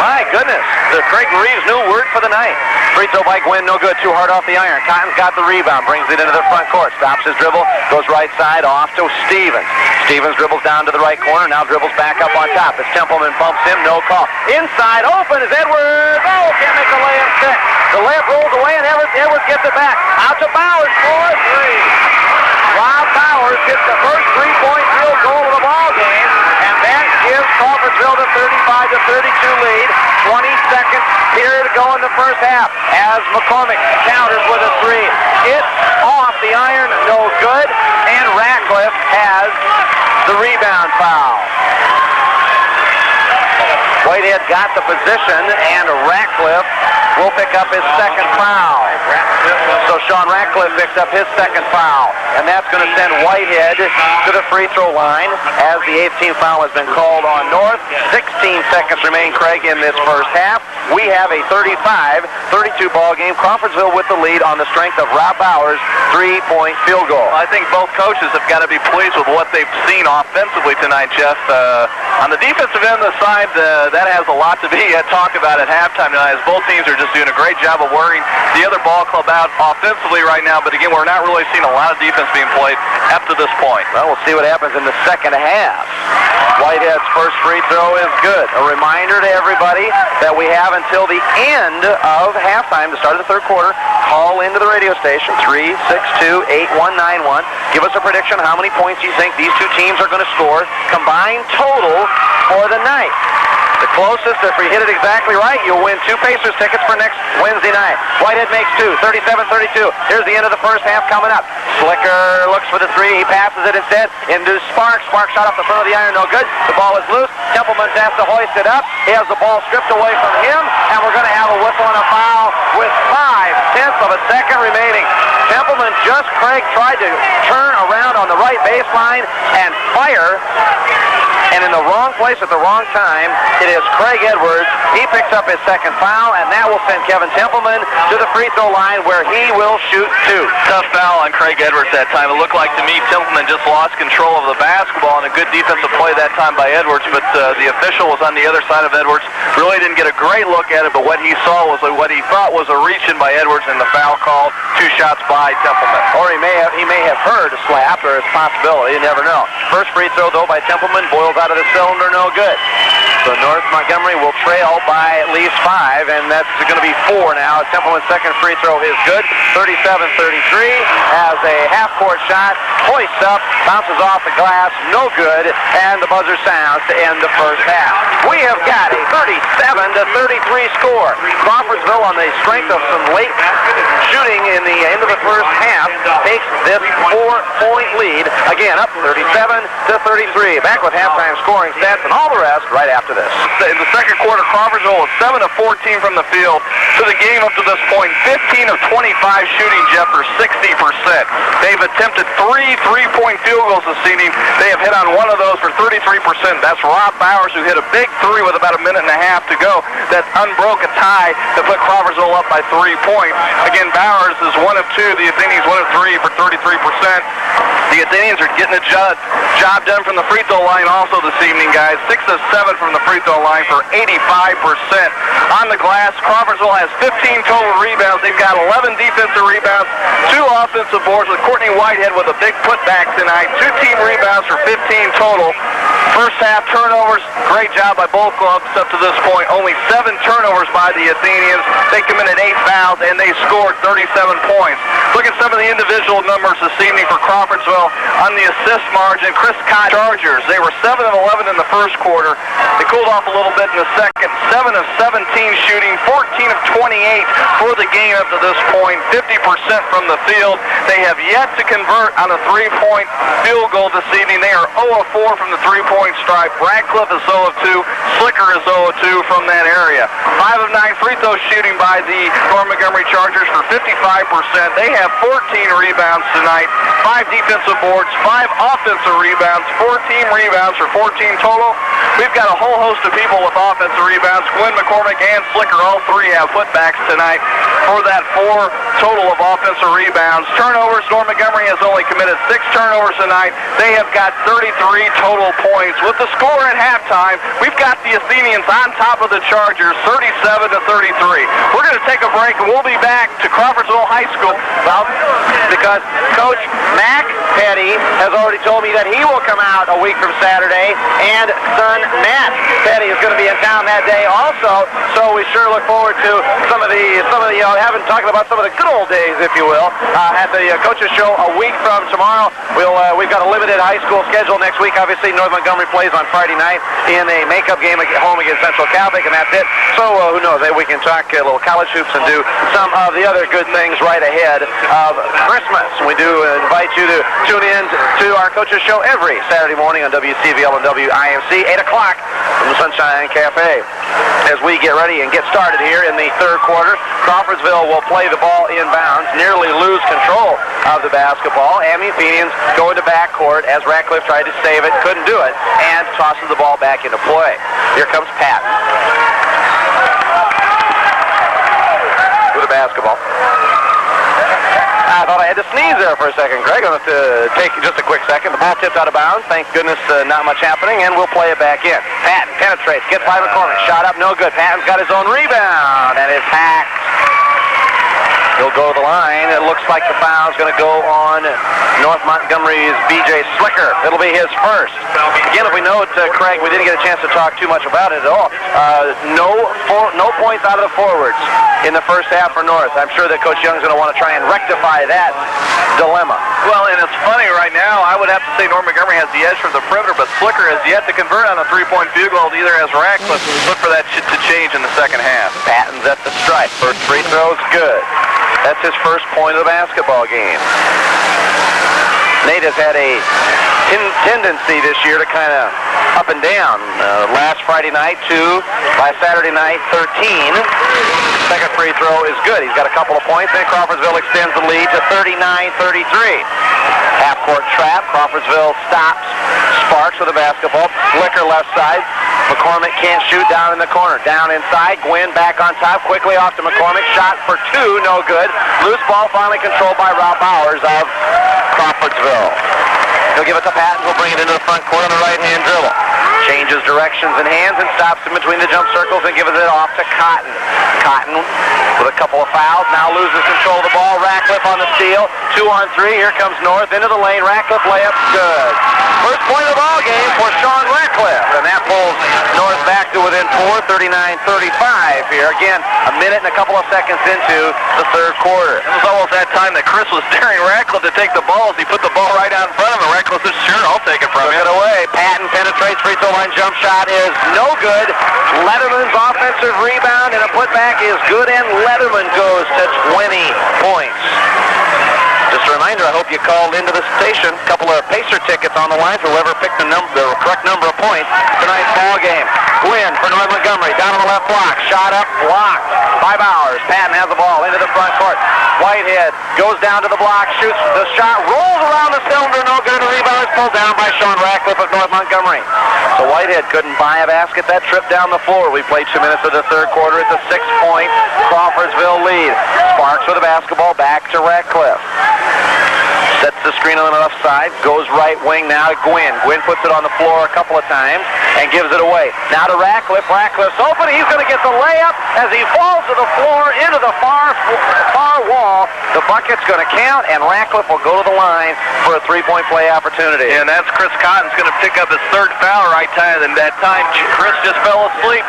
My goodness. The Craig Reeves' new word for the night. Free throw by Gwynn, no good, too hard off the iron. Cotton's got the rebound, brings it into the front court, stops his dribble, goes right side off to Stevens. Stevens dribbles down to the right corner, now dribbles back up on top. As Templeman bumps him, no call. Inside, open is Edwards. Oh, can't make the layup stick. The layup rolls away, and Edwards gets it back. Out to Bowers for 3. Rob Bowers gets the first 3-point field goal of the ball game, and that gives Crawfordsville the 35-32 lead. 20 seconds here to go in the first half as McCormick counters with a 3. It's off the iron, no good, and Ratcliffe has the rebound foul. Whitehead got the position, and Ratcliffe will pick up his second foul. So Sean Ratcliffe picks up his second foul, and that's going to send Whitehead to the free throw line as the 8th team foul has been called on North. 16 seconds remain, Craig, in this first half. We have a 35-32 ball game. Crawfordsville with the lead on the strength of Rob Bowers' 3-point field goal. I think both coaches have got to be pleased with what they've seen offensively tonight, Jeff. On the defensive end of the side, that has a lot to be talked about at halftime tonight, as both teams are just doing a great job of wearing the other ball club out offensively right now. But again, we're not really seeing a lot of defense being played up to this point. Well, we'll see what happens in the second half. Whitehead's first free throw is good. A reminder to everybody that we have until the end of halftime, the start of the third quarter, Call into the radio station, 362-8191. Give us a prediction how many points you think these two teams are going to score, combined total for the night. The closest, if we hit it exactly right, you'll win 2 Pacers tickets for next Wednesday night. Whitehead makes 2, 37-32. Here's the end of the first half coming up. Slicker looks for the 3. He passes it instead into Sparks. Sparks shot off the front of the iron, no good. The ball is loose. Templeman has to hoist it up. He has the ball stripped away from him, and we're going to have a whistle and a foul with 5/10 of a second remaining. Templeman Craig tried to turn around on the right baseline and fire, and in the wrong place at the wrong time. It is Craig Edwards. He picks up his second foul, and that will send Kevin Templeman to the free throw line where he will shoot 2. Tough foul on Craig Edwards that time. It looked like to me Templeman just lost control of the basketball, and a good defensive play that time by Edwards, but the official was on the other side of Edwards. Really didn't get a great look at it, but what he saw was what he thought was a reach-in by Edwards, and the foul called. 2 shots by Templeman. Or he may have heard a slap, or it's a possibility. You never know. First free throw, though, by Templeman. Boils out of the cylinder, no good. So North Montgomery will trail by at least 5, and that's going to be 4 now. Templeman's second free throw is good. 37-33. Has a half-court shot. Hoists up. Bounces off the glass. No good. And the buzzer sounds to end the first half. We have got a 37-33 score. Crawfordsville, on the strength of some late shooting in the end of the first half, takes this 4-point lead. Again, up 37-33. Back with halftime scoring stats and all the rest right after this. In the second quarter, Crawfordsville was 7 of 14 from the field. To the game up to this point, 15 of 25 shooting, Jeff, for 60%. They've attempted 3 3-point field goals this evening. They have hit on one of those for 33%. That's Rob Bowers, who hit a big 3 with about a minute and a half to go. That unbroke a tie to put Crawfordsville up by 3 points. Again, Bowers is 1 of 2. The Athenians 1 of 3 for 33%. The Athenians are getting the job done from the free throw line also this evening, guys. 6 of 7 from the free throw line for 85%. On the glass, Crawfordsville has 15 total rebounds. They've got 11 defensive rebounds, 2 offensive boards, with Courtney Whitehead with a big putback tonight. 2 team rebounds for 15 total. First half turnovers, great job by both clubs up to this point. Only 7 turnovers by the Athenians. They committed 8 fouls, and they scored 37 points. Look at some of the individual numbers this evening for Crawfordsville. On the assist margin, Chris Cott Chargers, they were 7 of 11 in the first quarter. They cooled off a little bit in the second. 7 of 17 shooting, 14 of 28 for the game up to this point. 50% from the field. They have yet to convert on a 3-point field goal this evening. They are 0 of 4 from the 3-point stripe. Radcliffe is 0 of 2. Slicker is 0 of 2 from that area. 5 of 9 free throw shooting by the North Montgomery Chargers for 55%. They have 14 rebounds tonight. 5 defensive boards, 5 offensive rebounds, 4 team rebounds for 14 total. We've got a whole host of people with offensive rebounds. Glenn McCormick and Slicker, all 3 have putbacks tonight for that 4 total of offensive rebounds. Turnovers, North Montgomery has only committed 6 turnovers tonight. They have got 33 total points. With the score at halftime, we've got the Athenians on top of the Chargers, 37-33. We're going to take a break, and we'll be back to Crawfordsville High School. Well, because Coach Mac Petty has already told me that he will come out a week from Saturday, and son Matt Petty is going to be in town that day also. So we sure look forward to some of the talking about some of the good old days, if you will, at the coaches show a week from tomorrow. We've got a limited high school schedule next week. Obviously, North Montgomery plays on Friday night in a makeup game at home against Central Catholic, and that's it. So who knows? We can talk a little college hoops and do some of the other good things right ahead of Christmas. We do invite you to tune in to our coaches show every Saturday morning on WCVL and WIMC, 8 o'clock from the Sunshine Cafe. As we get ready and get started here in the third quarter, Crawfordsville will play the ball inbounds, nearly lose control of the basketball, and the Athenians go into backcourt as Radcliffe tried to save it, couldn't do it, and tosses the ball back into play. Here comes Patton with the basketball. I thought I had to sneeze there for a second, Greg. I'm going to take just a quick second. The ball tipped out of bounds. Thank goodness not much happening, and we'll play it back in. Patton penetrates, gets by McCormick. Shot up, no good. Patton's got his own rebound, and it's hacked. He'll go to the line. It looks like the foul's going to go on North Montgomery's B.J. Slicker. It'll be his first. Again, if we note, Craig, we didn't get a chance to talk too much about it at all. No points out of the forwards in the first half for North. I'm sure that Coach Young's going to want to try and rectify that dilemma. Well, and it's funny right now, I would have to say North Montgomery has the edge from the perimeter, but Slicker has yet to convert on a three-point field goal. Neither has Ratcliffe. Look for that shit to change in the second half. Patton's at the stripe. First free throw's good. That's his first point of the basketball game. Nate has had a tendency this year to kind of up and down. Last Friday night, 2. By Saturday night, 13. Second free throw is good. He's got a couple of points, and Crawfordsville extends the lead to 39-33. Half-court trap. Crawfordsville stops Sparks with the basketball. Slicker left side. McCormick can't shoot down in the corner. Down inside. Gwynn back on top. Quickly off to McCormick. Shot for 2. No good. Loose ball finally controlled by Rob Bowers of Crawfordsville. He'll give it to Patton. He'll bring it into the front court on the right-hand dribble. Changes directions and hands and stops in between the jump circles and gives it off to Cotton. Cotton with a couple of fouls. Now loses control of the ball. Ratcliffe on the steal. 2-on-3. Here comes North into the lane. Ratcliffe layup. Good. First point of the ball game for Sean Ratcliffe. And that pulls North back to within 4, 39-35 here. Again, a minute and a couple of seconds into the third quarter. It was almost that time that Chris was daring Ratcliffe to take the ball as he put the ball right out in front of him. Ratcliffe said, sure, I'll take it from you. Took it away. Patton penetrates. Free throw line jump shot is no good. Letterman's offensive rebound and a putback is good, and Letterman goes to 20 points. Just a reminder, I hope you called into the station. A couple of Pacer tickets on the line for whoever picked the correct number of points tonight's ball game. Gwynn for North Montgomery, down on the left block. Shot up, blocked by Bowers. Patton has the ball into the front court. Whitehead goes down to the block, shoots the shot, rolls around the cylinder, no good. The rebound is pulled down by Sean Ratcliffe of North Montgomery. So Whitehead couldn't buy a basket that trip down the floor. We played 2 minutes of the third quarter. It's a 6-point Crawfordsville lead. Sparks with the basketball back to Ratcliffe. Sets the screen on the left side, goes right wing now to Gwynn. Gwynn puts it on the floor a couple of times and gives it away. Now to Ratcliffe. Ratcliffe's open. He's going to get the layup as he falls to the floor into the far wall. The bucket's going to count, and Ratcliffe will go to the line for a 3-point play opportunity. And that's Chris Cotton's going to pick up his third foul right time. And that time, Chris just fell asleep.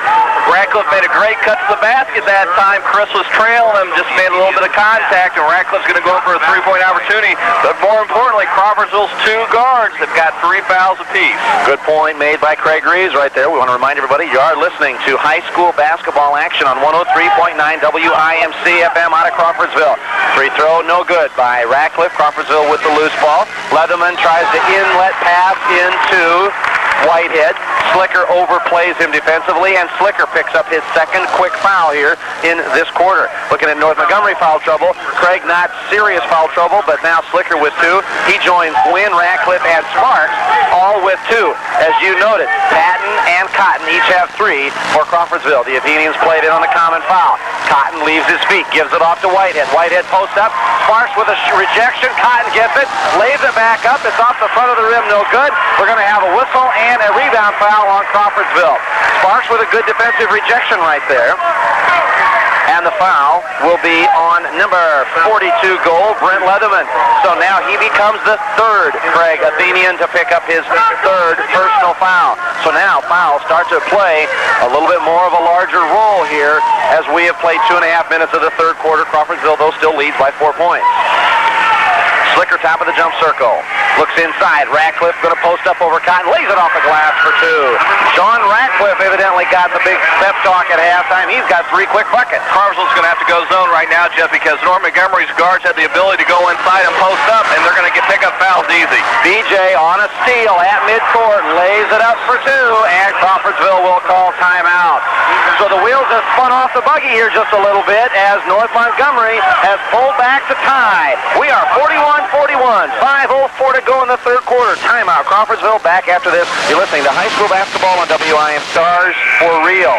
Ratcliffe made a great cut to the basket that time. Chris was trailing him, just made a little bit of contact, and Ratcliffe's going to go in for a 3-point opportunity. But more importantly, Crawfordsville's 2 guards have got 3 fouls apiece. Good point made by Craig Reeves right there. We want to remind everybody you are listening to high school basketball action on 103.9 WIMC FM out of Crawfordsville. Free throw, no good by Ratcliffe. Crawfordsville with the loose ball. Leatherman tries to inlet pass into Whitehead. Slicker overplays him defensively, and Slicker picks up his second quick foul here in this quarter. Looking at North Montgomery foul trouble. Craig not serious foul trouble, but now Slicker with 2. He joins Gwynn, Ratcliffe, and Sparks, all with 2. As you noted, Patton and Cotton each have 3 for Crawfordsville. The Athenians played in on the common foul. Cotton leaves his feet, gives it off to Whitehead. Whitehead posts up. Sparks with a rejection. Cotton gets it, lays it back up. It's off the front of the rim, no good. We're going to have a whistle and a rebound foul on Crawfordsville. Sparks with a good defensive rejection right there. And the foul will be on number 42 goal, Brent Leatherman. So now he becomes the 3rd Craig Athenian to pick up his 3rd personal foul. So now fouls start to play a little bit more of a larger role here as we have played 2.5 minutes of the third quarter. Crawfordsville, though, still leads by 4 points. Slicker, top of the jump circle. Looks inside. Ratcliffe going to post up over Cotton. Lays it off the glass for 2. Sean Ratcliffe evidently got the big pep talk at halftime. He's got 3 quick buckets. Crawfordsville's going to have to go zone right now, Jeff, because North Montgomery's guards have the ability to go inside and post up, and they're going to pick up fouls easy. BJ on a steal at midcourt. Lays it up for 2, and Crawfordsville will call timeout. So the wheels have spun off the buggy here just a little bit as North Montgomery has pulled back to tie. We are 41-41. 5:04 to go in the third quarter. Timeout. Crawfordsville back after this. You're listening to high school basketball on WIM Stars for real.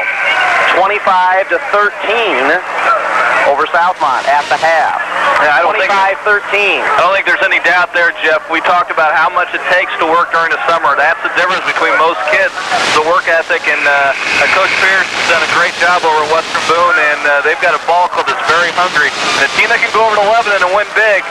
25-13 over Southmont at the half. Yeah, I don't 25-13. I don't think there's any doubt there, Jeff. We talked about how much it takes to work during the summer. That's the difference between most kids, the work ethic, and Coach Pierce has done a great job over at Western Boone, and they've got a ball club that's very hungry. And a team that can go over to Lebanon and win big,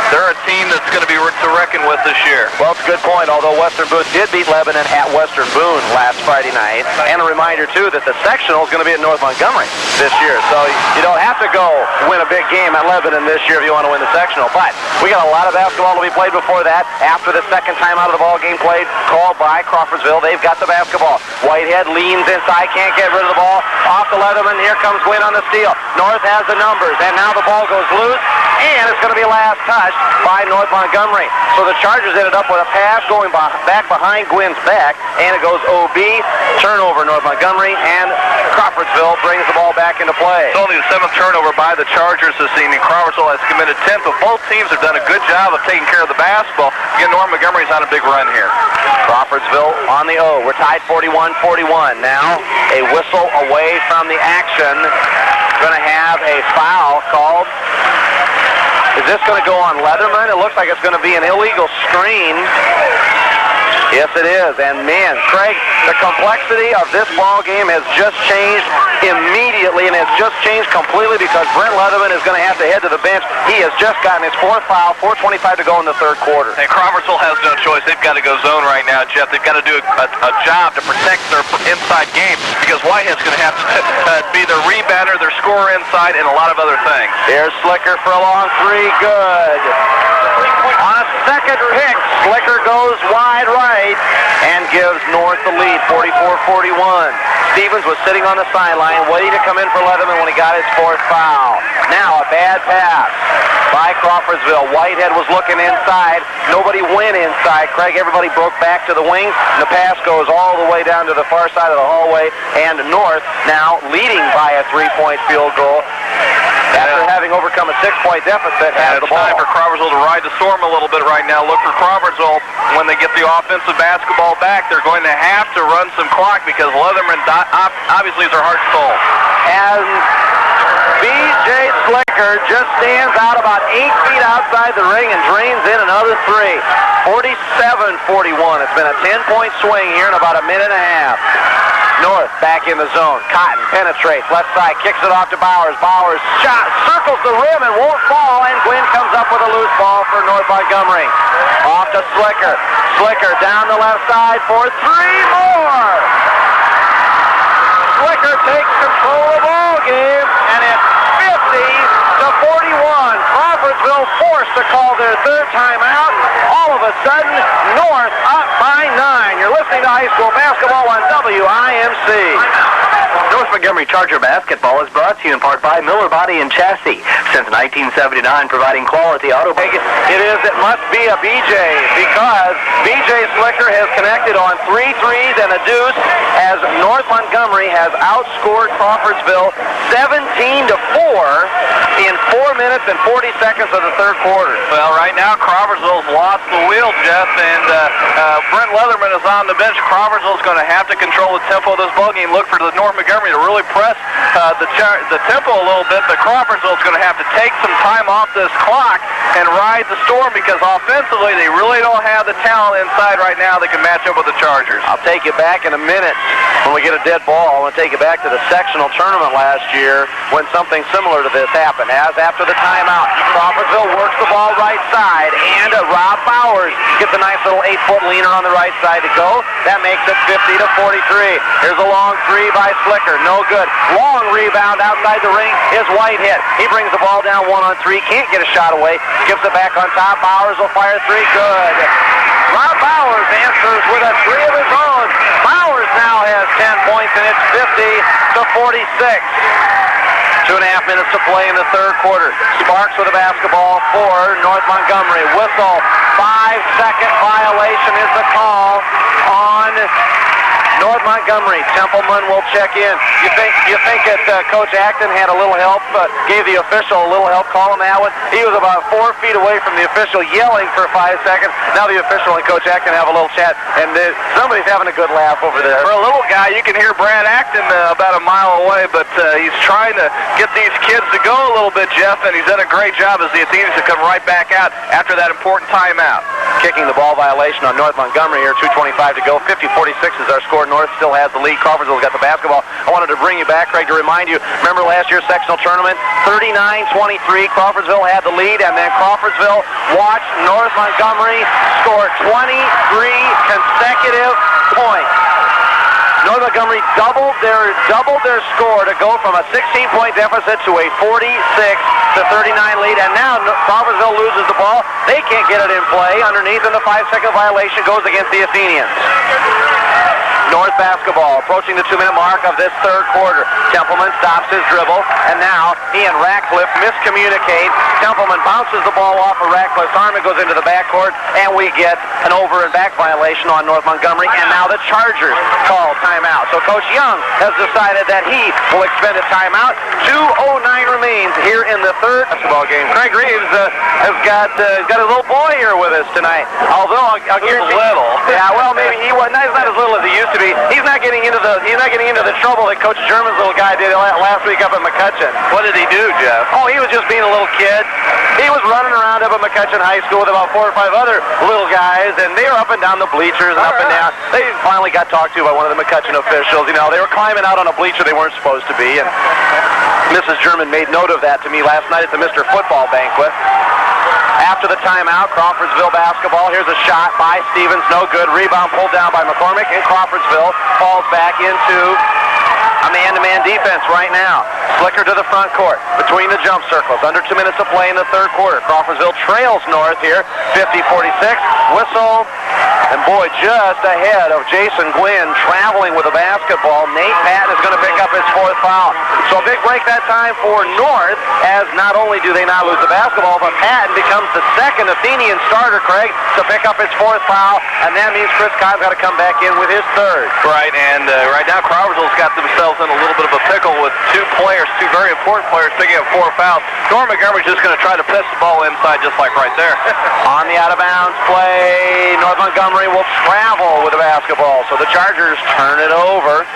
they're a team that's going to be to reckon with this year. Well, it's a good point, although Western Boone did beat Lebanon at Western Boone last Friday night. And a reminder, too, that the sectional is going to be at North Montgomery this year. So you don't have to go win a big game at Lebanon this year if you want to win the sectional. But we got a lot of basketball to be played before that. After the second time out of the ball game played, called by Crawfordsville. They've got the basketball. Whitehead leans inside, can't get rid of the ball. Off to Leatherman. Here comes Gwynn on the steal. North has the numbers, and now the ball goes loose. And it's going to be last touched by North Montgomery. So the Chargers ended up with a pass going back behind Gwynn's back, and it goes OB, turnover North Montgomery, and Crawfordsville brings the ball back into play. It's only the 7th turnover by the Chargers this evening. Crawfordsville has committed 10th, but both teams have done a good job of taking care of the basketball. Again, North Montgomery's on a big run here. Crawfordsville on the O. We're tied 41-41. Now a whistle away from the action. Going to have a foul called. Is this going to go on Leatherman? It looks like it's going to be an illegal screen. Yes, it is. And, man, Craig, the complexity of this ball game has just changed immediately, and it's just changed completely because Brent Leatherman is going to have to head to the bench. He has just gotten his 4th foul, 4:25 to go in the 3rd quarter. And Crawfordsville has no choice. They've got to go zone right now, Jeff. They've got to do a job to protect their inside game because Whitehead's going to have to be their rebounder, their scorer inside, and a lot of other things. Here's Slicker for a long three. Good. On a second pick, Slicker goes wide right and gives North the lead, 44-41. Stevens was sitting on the sideline waiting to come in for Leatherman when he got his 4th foul. Now a bad pass by Crawfordsville. Whitehead was looking inside. Nobody went inside. Craig, everybody broke back to the wings. And the pass goes all the way down to the far side of the hallway. And North now leading by a 3-point field goal. After having overcome a 6-point deficit, has the ball. It's time for Crawfordsville to ride the storm a little bit right now. Look for Crawfordsville when they get the offensive basketball back. They're going to have to run some clock because Leatherman obviously is their heart and soul. And B.J. Slicker just stands out about 8 feet outside the ring and drains in another 3. 47-41. It's been a 10-point swing here in about a minute and a half. North back in the zone. Cotton penetrates. Left side kicks it off to Bowers. Bowers shot circles the rim and won't fall. And Gwynn comes up with a loose ball for North Montgomery. Off to Slicker. Slicker down the left side for 3 more. Slicker takes control of the ball game, and it's 50-41. Crawfordsville forced to call their 3rd timeout. All of a sudden, North up by 9. You're listening to high school basketball on WIMC. North Montgomery Charger basketball is brought to you in part by Miller Body and Chassis. Since 1979, providing quality auto. It must be a BJ because BJ Slicker has connected on 3 threes and a deuce as North Montgomery has outscored Crawfordsville 17-4 in 4 minutes and 40 seconds of the 3rd quarter. Well, right now Crawfordsville's lost the wheel, Jeff, and Brent Leatherman is on the bench. Crawfordsville's going to have to control the tempo of this ballgame. Look for the North Montgomery to really press the tempo a little bit, but Crawfordsville's going to have to take some time off this clock and ride the storm because offensively they really don't have the talent inside right now that can match up with the Chargers. I'll take you back in a minute when we get a dead ball. I want to take you back to the sectional tournament last year when something similar to this happened. As after the timeout, Crawfordsville works the ball right side, and Rob Bowers gets a nice little 8-foot leaner on the right side to go. That makes it 50-43. Here's a long 3 by Slicker. No good. Long rebound outside the ring is Whitehead. He brings the ball down 1-on-3. Can't get a shot away. Gives it back on top. Bowers will fire 3. Good. Rob Bowers answers with a 3 of his own. Bowers now has 10 points, and it's 50-46. 2.5 minutes to play in the 3rd quarter. Sparks with the basketball for North Montgomery. Whistle. 5-second violation is the call on North Montgomery. Templeman will check in. You think that Coach Acton had a little help, gave the official a little help calling that one? He was about 4 feet away from the official yelling for 5 seconds. Now the official and Coach Acton have a little chat, and somebody's having a good laugh over there. For a little guy, you can hear Brad Acton about a mile away, but he's trying to get these kids to go a little bit, Jeff, and he's done a great job as the Athenians have come right back out after that important timeout. kicking the ball violation on North Montgomery here. 2:25 to go. 50-46 is our score. North still has the lead. Crawfordsville's got the basketball. I wanted to bring you back, Craig, to remind you, remember last year's sectional tournament? 39-23. Crawfordsville had the lead, and then Crawfordsville watched North Montgomery score 23 consecutive points. North Montgomery doubled their score to go from a 16-point deficit to a 46-39 lead, and now Crawfordsville loses the ball. They can't get it in play underneath, and the 5-second violation goes against the Athenians. North basketball approaching the 2-minute mark of this third quarter. Templeman stops his dribble, and now he and Ratcliffe miscommunicate. Templeman bounces the ball off of Ratcliffe's arm. It goes into the backcourt, and we get an over and back violation on North Montgomery, and now the Chargers call timeout. So Coach Young has decided that he will expend a timeout. 2:09 remains here in the third basketball game. Craig Reeves has got a little boy here with us tonight. Although I'll guarantee, little. Yeah, well, maybe he's not as little as he used to be. He's not getting into the trouble that Coach German's little guy did last week up at McCutcheon. What did he do, Jeff? Oh, he was just being a little kid. He was running around up at McCutcheon High School with about 4 or 5 other little guys, and they were up and down the bleachers and up and down. They finally got talked to by one of the McCutcheon officials. You know, they were climbing out on a bleacher they weren't supposed to be, and Mrs. German made note of that to me last night at the Mr. Football banquet. After the timeout, Crawfordsville basketball. Here's a shot by Stevens, no good. Rebound pulled down by McCormick, and Crawfordsville falls back into a man-to-man defense right now. Slicker to the front court, between the jump circles. Under 2 minutes to play in the third quarter. Crawfordsville trails North here, 50-46. Whistle, and boy, just ahead of Jason Gwynn traveling with the basketball. Nate Patton is going to pick up his 4th foul. So a big break that time for North, as not only do they not lose the basketball, but Patton becomes the second Athenian starter, Craig, to pick up his 4th foul, and that means Chris Cobb's got to come back in with his 3rd. Right, and right now Crawfordsville's got themselves in a little bit of a pickle with 2 players, 2 very important players picking up 4 fouls. North Montgomery's just going to try to piss the ball inside just like right there. On the out-of-bounds play, North Montgomery will travel with the basketball, so the Chargers turn it over.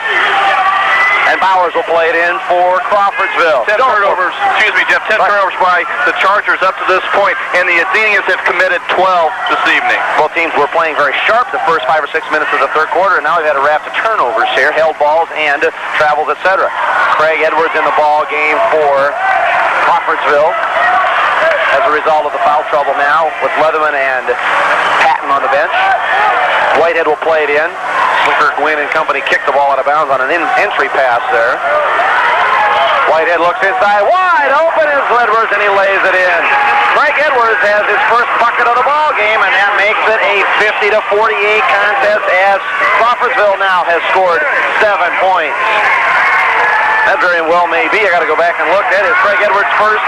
And Bowers will play it in for Crawfordsville. 10 turnovers, excuse me, Jeff, 10 turnovers by the Chargers up to this point, and the Athenians have committed 12 this evening. Both teams were playing very sharp the first 5 or 6 minutes of the third quarter, and now we've had a raft of turnovers here, held balls and travels, etc. Craig Edwards in the ball game for Crawfordsville as a result of the foul trouble now with Leatherman and Patton on the bench. Whitehead will play it in. Slicker, Gwynn, and company kick the ball out of bounds on an entry pass there. Whitehead looks inside, wide open is Edwards, and he lays it in. Craig Edwards has his first bucket of the ball game, and that makes it a 50-48 contest as Crawfordsville now has scored 7 points. That very well may be. I got to go back and look. That is Craig Edwards' first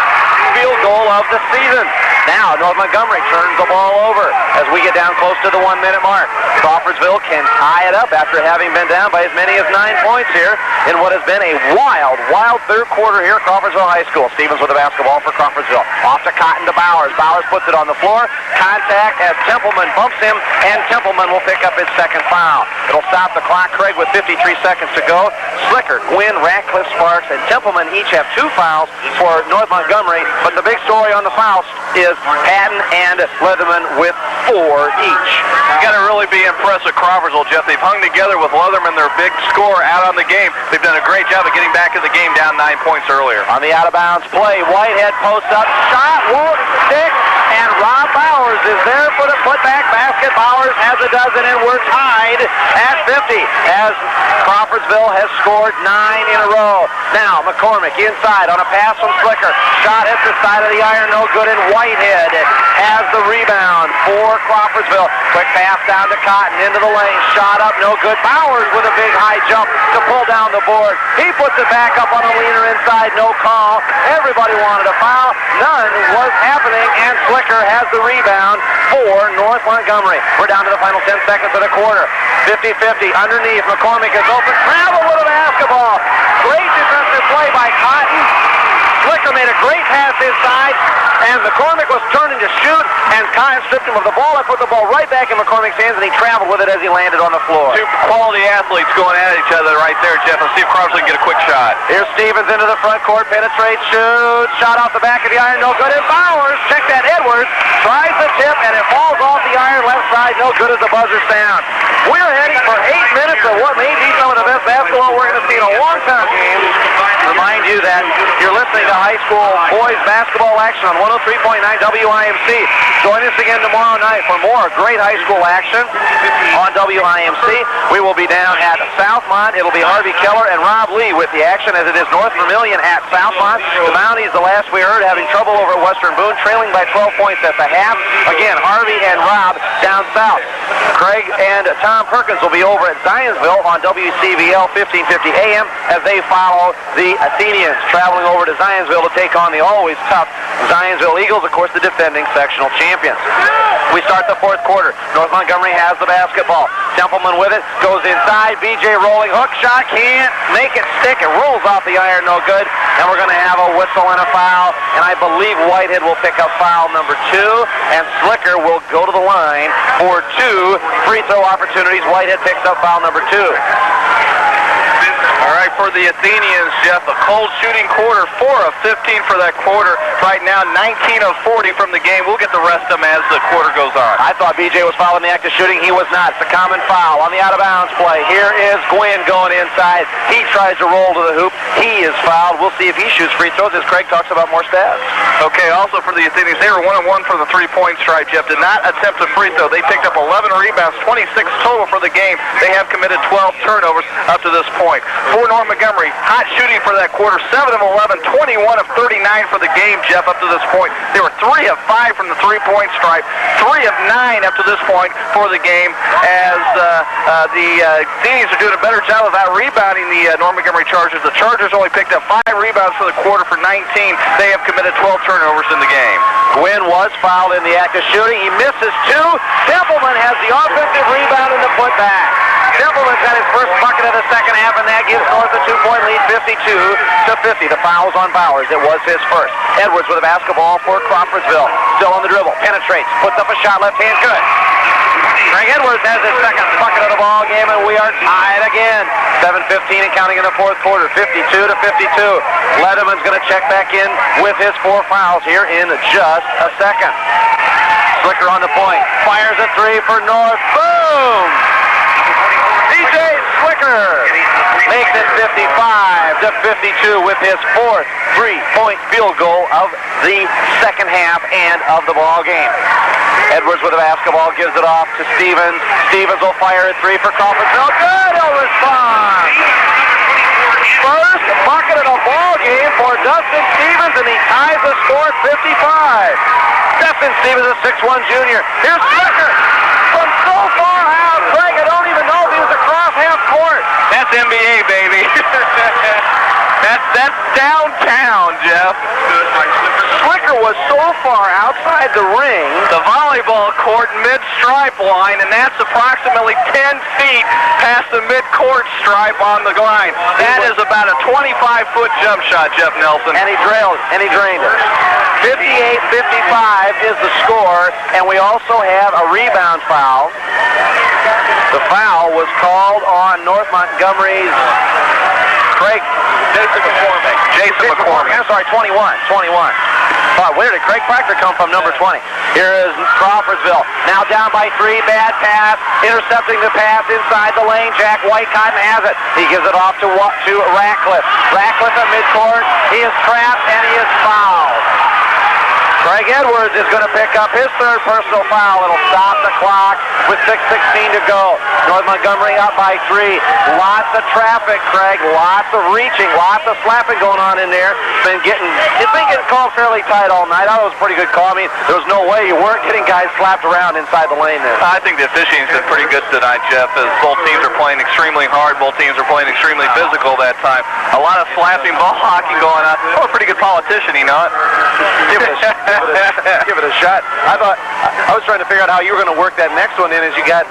field goal of the season. Now North Montgomery turns the ball over as we get down close to the 1-minute mark. Crawfordsville can tie it up after having been down by as many as 9 points here in what has been a wild third quarter here at Crawfordsville High School. Stevens with the basketball for Crawfordsville. Off to Cotton to Bowers. Bowers puts it on the floor. Contact as Templeman bumps him, and Templeman will pick up his 2nd foul. It'll stop the clock, Craig, with 53 seconds to go. Slicker, Gwynn, Ratcliffe, Sparks, and Templeman each have 2 fouls for North Montgomery, but the big story on the fouls is Patton and Leatherman with 4 each. You got to really be impressed with Crawfordsville, Jeff. They've hung together with Leatherman, their big scorer, out on the game. They've done a great job of getting back in the game down 9 points earlier. On the out-of-bounds play, Whitehead posts up, shot won't stick, and Rob Bowers is there for the putback basket. Bowers has a dozen, and we're tied at 50 as Crawfordsville has scored 9 in a row. Now McCormick inside on a pass from Slicker. Shot hits the side of the iron, no good, and Whitehead has the rebound for Crawfordsville. Quick pass down to Cotton into the lane. Shot up, no good. Bowers with a big high jump to pull down the board. He puts it back up on a leaner inside, no call. Everybody wanted a foul. None was happening, and Slicker has the rebound for North Montgomery. We're down to the final 10 seconds of the quarter. 50-50 underneath. McCormick is open. Travel with a basketball. Great defensive play by Cotton. Slicker made a great pass inside, and McCormick was turning to shoot, and Kyle stripped him of the ball. I put the ball right back in McCormick's hands, and he traveled with it as he landed on the floor. Two quality athletes going at each other right there, Jeff. Let's see if Crawfordsville can get a quick shot. Here's Stevens into the front court, penetrates, shoots, shot off the back of the iron, no good. And Bowers, check that, Edwards, tries the tip, and it falls off the iron left side, no good as the buzzer sound. We're heading for 8 minutes of what may be some of the best basketball we're going to see in a long-time game. Remind you that you're listening to high school boys basketball action on 103.9 WIMC. Join us again tomorrow night for more great high school action on WIMC. We will be down at Southmont. It'll be Harvey Keller and Rob Lee with the action, as it is North Vermillion at Southmont. The Mounties, the last we heard, having trouble over at Western Boone, trailing by 12 points at the half. Again, Harvey and Rob down south. Craig and Tom Perkins will be over at Zionsville on WCVL 1550 AM as they follow the Athenians, traveling over to Zionsville to take on the always tough Zionsville Eagles, of course, the defending sectional champions. We start the fourth quarter. North Montgomery has the basketball. Templeman with it, goes inside. BJ rolling, hook shot, can't make it stick. It rolls off the iron, no good. And we're going to have a whistle and a foul. And I believe Whitehead will pick up foul number 2. And Slicker will go to the line for 2 free throw opportunities. Whitehead picks up foul number 2. All right, for the Athenians, Jeff, a cold shooting quarter, 4 of 15 for that quarter. Right now, 19 of 40 from the game. We'll get the rest of them as the quarter goes on. I thought BJ was fouled in the act of shooting. He was not. It's a common foul on the out-of-bounds play. Here is Gwynn going inside. He tries to roll to the hoop. He is fouled. We'll see if he shoots free throws as Craig talks about more stats. Okay, also for the Athenians, they were 1-1 for the three-point stripe, Jeff. Did not attempt a free throw. They picked up 11 rebounds, 26 total for the game. They have committed 12 turnovers up to this point. For North Montgomery, hot shooting for that quarter, 7 of 11, 21 of 39 for the game, Jeff, up to this point. They were 3 of 5 from the three-point stripe, 3 of 9 up to this point for the game, as the Athenians are doing a better job of out-rebounding the North Montgomery Chargers. The Chargers only picked up 5 rebounds for the quarter for 19. They have committed 12 turnovers in the game. Gwynn was fouled in the act of shooting. He misses 2. Templeman has the offensive rebound and the putback. Templeman's got his first bucket of the second half, and that gives North a 2-point lead, 52-50. The foul was on Bowers. It was his first. Edwards with a basketball for Crawfordsville. Still on the dribble. Penetrates. Puts up a shot. Left hand. Good. Craig Edwards has his second bucket of the ball game, and we are tied again. 7:15 and counting in the fourth quarter. 52-52. Letterman's going to check back in with his 4 fouls here in just a second. Slicker on the point. Fires a 3 for North. Boom! DJ Slicker makes it 55-52 with his 4th 3-point field goal of the second half and of the ball game. Edwards with the basketball gives it off to Stevens. Stevens will fire a 3 for Crawfordsville. Good, he'll respond. First bucket of the ball game for Dustin Stevens, and he ties the score at 55. Dustin Stevens, a 6'1 junior. Here's Slicker from so far out. Craig, I don't even know if he was across half court. That's NBA, baby. That's downtown, Jeff. Slicker was so far outside the ring. The volleyball court mid-stripe line, and that's approximately 10 feet past the mid-court stripe on the line. That is about a 25-foot jump shot, Jeff Nelson. And he drained it. 58-55 is the score, and we also have a rebound foul. The foul was called on North Montgomery's Craig. Jason McCormick. I'm sorry, 21. Where did Craig Proctor come from, number 20? Here is Crawfordsville. Now down by 3, bad pass. Intercepting the pass inside the lane. Jack Whitecotton has it. He gives it off to Ratcliffe. Ratcliffe at midcourt. He is trapped and he is fouled. Craig Edwards is going to pick up his 3rd personal foul. It'll stop the clock with 6:16 to go. North Montgomery up by 3. Lots of traffic, Craig. Lots of reaching. Lots of slapping going on in there. It's been getting called fairly tight all night. I thought it was a pretty good call. I mean, there was no way you weren't getting guys slapped around inside the lane there. I think the officiating's been pretty good tonight, Jeff, as both teams are playing extremely hard. Both teams are playing extremely physical that time. A lot of slapping, ball hockey going on. Oh, a pretty good politician, you know it? give it a shot. I was trying to figure out how you were going to work that next one in as you got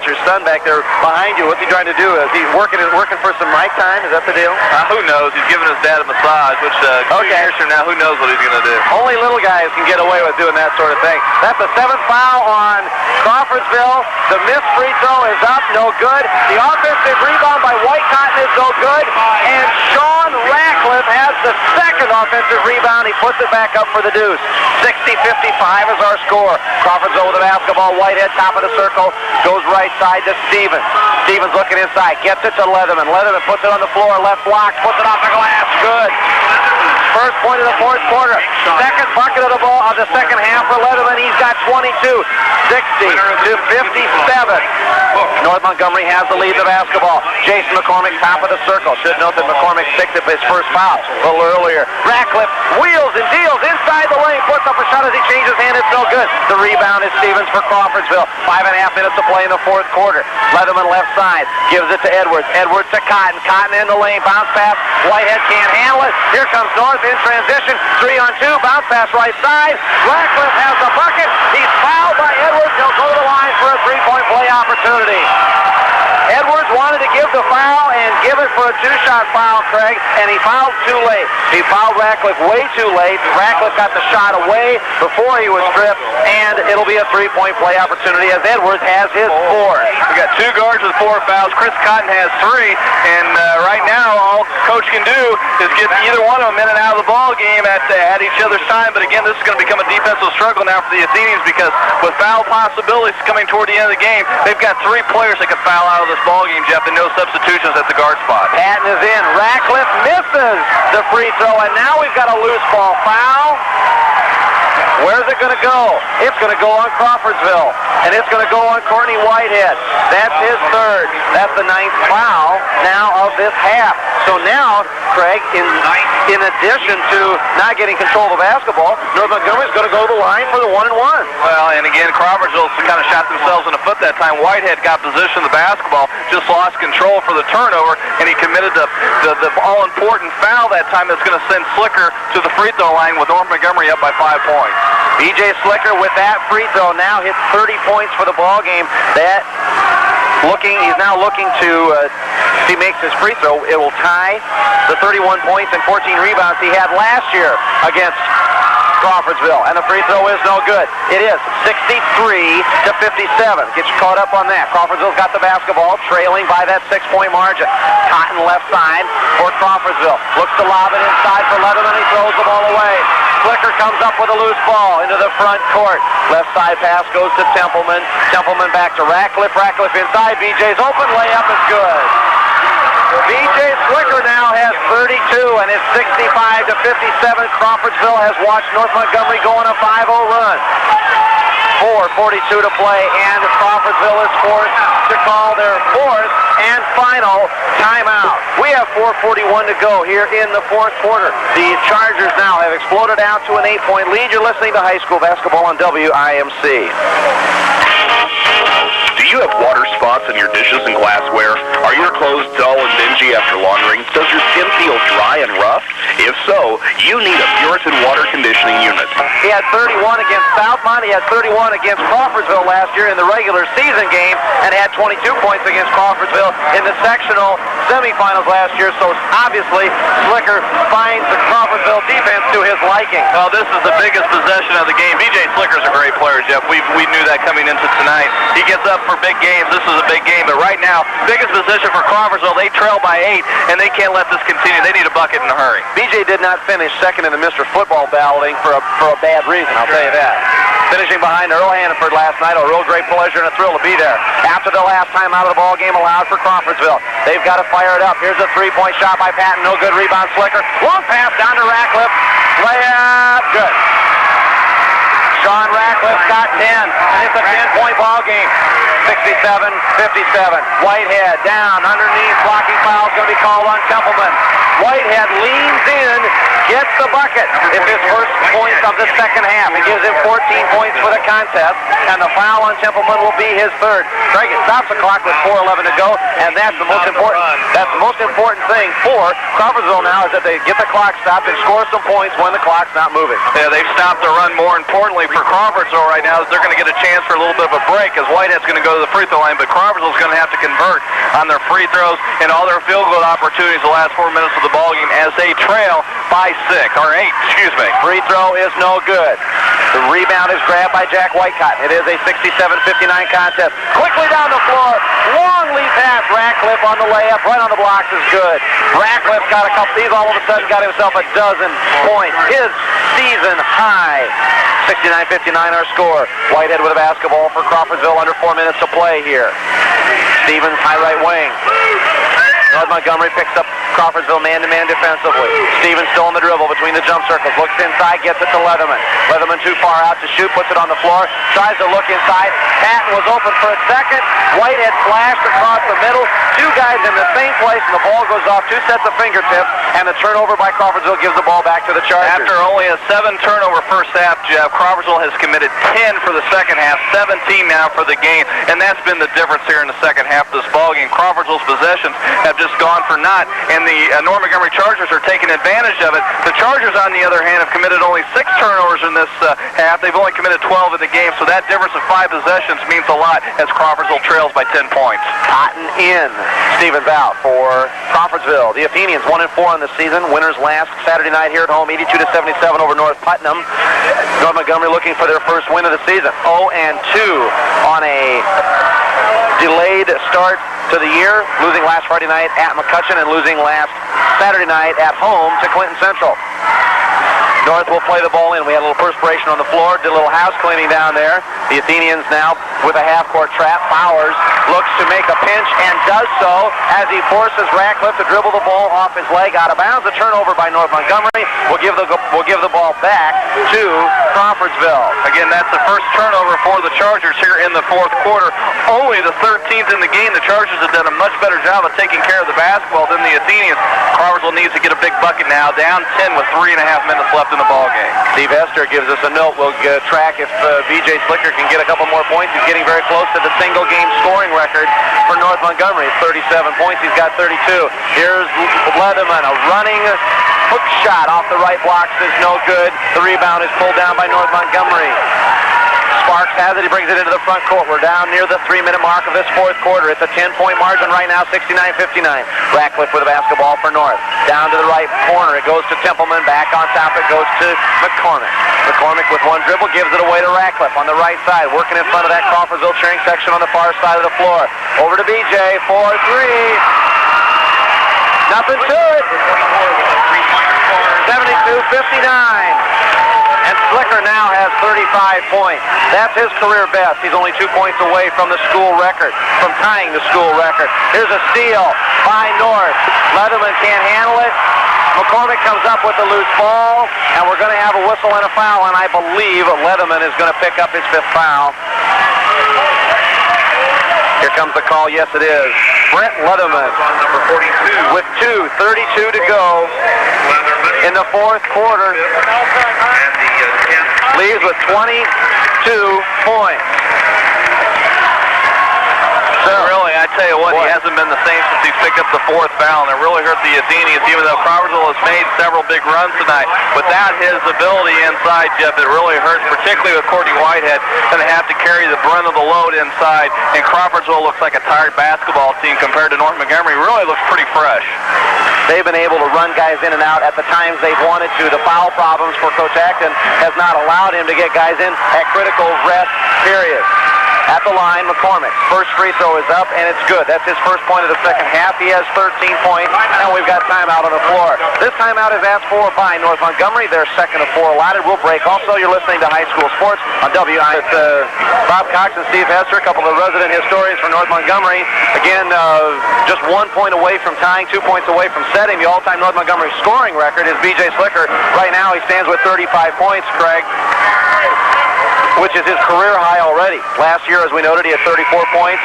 your son back there behind you. What's he trying to do? Is he working for some mic time? Is that the deal? Who knows? He's giving his dad a massage, which 2 years from now, who knows what he's going to do. Only little guys can get away with doing that sort of thing. That's the 7th foul on Crawfordsville. The missed free throw is up, no good. The offensive rebound by White Cotton is no good. And Sean Ratcliffe has the second offensive rebound. He puts it back up for the deuce. 60-55 is our score. Crawfordsville with the basketball. Whitehead, top of the circle, goes right side to Stevens. Stevens looking inside, gets it to Leatherman. Leatherman puts it on the floor, left block, puts it off the glass, good. First point of the fourth quarter. Second bucket of the ball of the second half for Leatherman. He's got 22. 60-57. North Montgomery has the lead in the basketball. Jason McCormick, top of the circle. Should note that McCormick picked up his first foul a little earlier. Ratcliffe wheels and deals inside the lane. Puts up a shot as he changes hand. It's no good. The rebound is Stevens for Crawfordsville. 5.5 minutes to play in the fourth quarter. Leatherman left side. Gives it to Edwards. Edwards to Cotton. Cotton in the lane. Bounce pass. Whitehead can't handle it. Here comes North in transition. 3-on-2. Bounce pass right side. Ratcliffe has the bucket. He's fouled by Edwards. He'll go to the line for a three-point play opportunity. Edwards wanted to give the foul and give it for a two-shot foul, Craig, and he fouled too late. He fouled Ratcliffe way too late. Ratcliffe got the shot away before he was stripped, and it'll be a three-point play opportunity as Edwards has his four. We got 2 guards with 4 fouls. Chris Cotton has 3, and right now all Coach can do is get either one of them in and out of the ball game at each other's time. But again, this is going to become a defensive struggle now for the Athenians because with foul possibilities coming toward the end of the game, they've got 3 players that can foul out of this ball game, Jeff, and no substitutions at the guard spot. Patton is in. Ratcliffe misses the free throw, and now we've got a loose ball foul. Where's it going to go? It's going to go on Crawfordsville, and it's going to go on Courtney Whitehead. That's his third. That's the 9th foul now of this half. So now, Craig, in addition to not getting control of the basketball, North Montgomery's going to go to the line for the 1-and-1. Well, and again, Crawfordsville kind of shot themselves in the foot that time. Whitehead got possession of the basketball, just lost control for the turnover, and he committed the all-important foul that time that's going to send Slicker to the free throw line with North Montgomery up by 5 points. B.J. Slicker with that free throw now hits 30 points for the ball game. He's now looking to, if he makes his free throw, it will tie the 31 points and 14 rebounds he had last year against Crawfordsville, and the free throw is no good. It is 63-57. Get you caught up on that. Crawfordsville's got the basketball, trailing by that 6-point margin. Cotton left side for Crawfordsville. Looks to lob it inside for Leatherman. He throws the ball away. Slicker comes up with a loose ball into the front court. Left side pass goes to Templeman. Templeman back to Ratcliffe. Ratcliffe inside. BJ's open. Layup is good. B.J. Slicker now has 32, and it's 65-57. Crawfordsville has watched North Montgomery go on a 5-0 run. 4:42 to play, and Crawfordsville is forced to call their fourth and final timeout. We have 4:41 to go here in the fourth quarter. The Chargers now have exploded out to an 8-point lead. You're listening to high school basketball on WIMC. Do you have water spots in your dishes and glassware? Are your clothes dull and dingy after laundering? Does your skin feel dry and rough? If so, you need a Puritan water conditioning unit. He had 31 against Southmont. He had 31 against Crawfordsville last year in the regular season game and had 22 points against Crawfordsville in the sectional semifinals last year. So obviously, Slicker finds the Crawfordsville defense to his liking. Well, this is the biggest possession of the game. B.J. Slicker's a great player, Jeff. We knew that coming into tonight. He gets up for big games. This is a big game, but right now, biggest position for Crawfordsville. They trail by 8, and they can't let this continue. They need a bucket in a hurry. BJ did not finish second in the Mr. Football balloting for a bad reason, I'll tell you that. Finishing behind Earl Hannaford last night, a real great pleasure and a thrill to be there. After the last time out of the ball game allowed for Crawfordsville, they've got to fire it up. Here's a three-point shot by Patton. No good. Rebound Slicker. Long pass down to Ratcliffe. Layup. Good. Sean Ratcliffe got 10, and it's a 10-point ball game. 67-57. Whitehead down underneath. Blocking foul is going to be called on Templeman. Whitehead leans in, gets the bucket. It's his first points of the second half. It gives him 14 points for the contest, and the foul on Templeman will be his third. Craig, it stops the clock with 4:11 to go, and that's the most important. That's the most important thing for Crawfordsville now is that they get the clock stopped and score some points when the clock's not moving. Yeah, they've stopped the run. More importantly for Crawfordsville right now is they're going to get a chance for a little bit of a break as Whitehead's going to go to the free throw line, but Crawfordsville's going to have to convert on their free throws and all their field goal opportunities the last 4 minutes of the ball game as they trail by 8. Free throw is no good. The rebound is grabbed by Jack Whitecotton. It is a 67-59 contest. Quickly down the floor. Long lead pass. Ratcliffe on the layup. Right on the blocks is good. Ratcliffe got a couple. He's all of a sudden got himself a dozen points. His season high. 69-59 our score. Whitehead with a basketball for Crawfordsville. Under 4 minutes to play here. Stevens, high right wing. North Montgomery picks up Crawfordsville man-to-man defensively. Stevens still in the dribble between the jump circles. Looks inside, gets it to Leatherman. Leatherman too far out to shoot, puts it on the floor. Tries to look inside. Patton was open for a second. Whitehead flashed across the middle. Two guys in the same place, and the ball goes off 2 sets of fingertips, and the turnover by Crawfordsville gives the ball back to the Chargers. After only a 7-turnover first half, Jeff, Crawfordsville has committed 10 for the second half, 17 now for the game, and that's been the difference here in the second half of this ball game. Crawfordsville's possessions have just gone for naught, and the North Montgomery Chargers are taking advantage of it. The Chargers, on the other hand, have committed only 6 turnovers in this half. They've only committed 12 in the game, so that difference of 5 possessions means a lot as Crawfordsville trails by 10 points. Cotton in. Stevens out for Crawfordsville. The Athenians 1-4 on the season. Winners last Saturday night here at home, 82-77 over North Putnam. North Montgomery looking for their first win of the season. 0-2 on a delayed start to the year, losing last Friday night at McCutcheon and losing last Saturday night at home to Clinton Central. North will play the ball in. We had a little perspiration on the floor, did a little house cleaning down there. The Athenians now with a half-court trap. Bowers looks to make a pinch and does so as he forces Ratcliffe to dribble the ball off his leg out of bounds. A turnover by North Montgomery. We'll give the ball back to Crawfordsville. Again, that's the first turnover for the Chargers here in the fourth quarter. Only the 13th in the game. The Chargers have done a much better job of taking care of the basketball than the Athenians. Crawfordsville needs to get a big bucket now. Down 10 with 3.5 minutes left in the ball game. Steve Hester gives us a note. We'll track if B.J. Slicker can get a couple more points. He's getting very close to the single-game scoring record for North Montgomery. It's 37 points. He's got 32. Here's Leatherman, a running hook shot off the right blocks is no good. The rebound is pulled down by North Montgomery. Sparks has it. He brings it into the front court. We're down near the 3-minute mark of this fourth quarter. It's a 10-point margin right now, 69-59. Ratcliffe with the basketball for North. Down to the right corner. It goes to Templeman. Back on top. It goes to McCormick. McCormick with one dribble gives it away to Ratcliffe on the right side. Working in front of that Crawfordsville cheering section on the far side of the floor. Over to BJ for 3. Nothing to it. 72-59. And Slicker now has 35 points. That's his career best. He's only 2 points away from the school record, from tying the school record. Here's a steal by North. Leatherman can't handle it. McCormick comes up with the loose ball, and we're going to have a whistle and a foul, and I believe Leatherman is going to pick up his 5th foul. Here comes the call. Yes, it is. Brent Leatherman with 2:32 to go in the fourth quarter. Leaves with 22 points. So really, I tell you what, he hasn't been the same since he's picked up the 4th foul, and it really hurt the Athenians, even though Crawfordsville has made several big runs tonight. Without his ability inside, Jeff, it really hurts, particularly with Courtney Whitehead, going to have to carry the brunt of the load inside, and Crawfordsville looks like a tired basketball team compared to North Montgomery. Really looks pretty fresh. They've been able to run guys in and out at the times they've wanted to. The foul problems for Coach Acton has not allowed him to get guys in at critical rest periods. At the line, McCormick. First free throw is up, and it's good. That's his first point of the second half. He has 13 points, and we've got timeout on the floor. This timeout is asked for by North Montgomery. Their second of 4 allotted. We'll break. Also, you're listening to High School Sports on WIMC. Bob Cox and Steve Hester, a couple of the resident historians for North Montgomery. Again, just 1 point away from tying, 2 points away from setting the all-time North Montgomery scoring record is B.J. Slicker. Right now, he stands with 35 points, Craig, which is his career high already. Last year, as we noted, he had 34 points.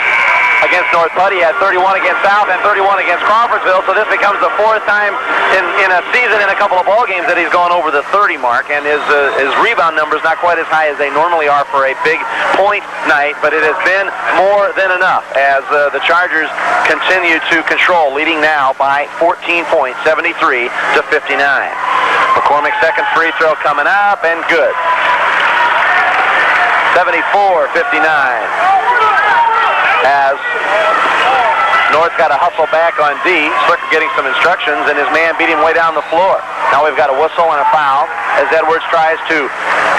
against North Putty. He had 31 against South and 31 against Crawfordsville, so this becomes the fourth time in a season in a couple of ball games that he's gone over the 30 mark, and his rebound numbers not quite as high as they normally are for a big point night, but it has been more than enough as the Chargers continue to control, leading now by 14 points, 73 to 59. McCormick's second free throw coming up, and good. 74-59 as North got to hustle back on D. Slicker getting some instructions, and his man beat him way down the floor. Now we've got a whistle and a foul as Edwards tries to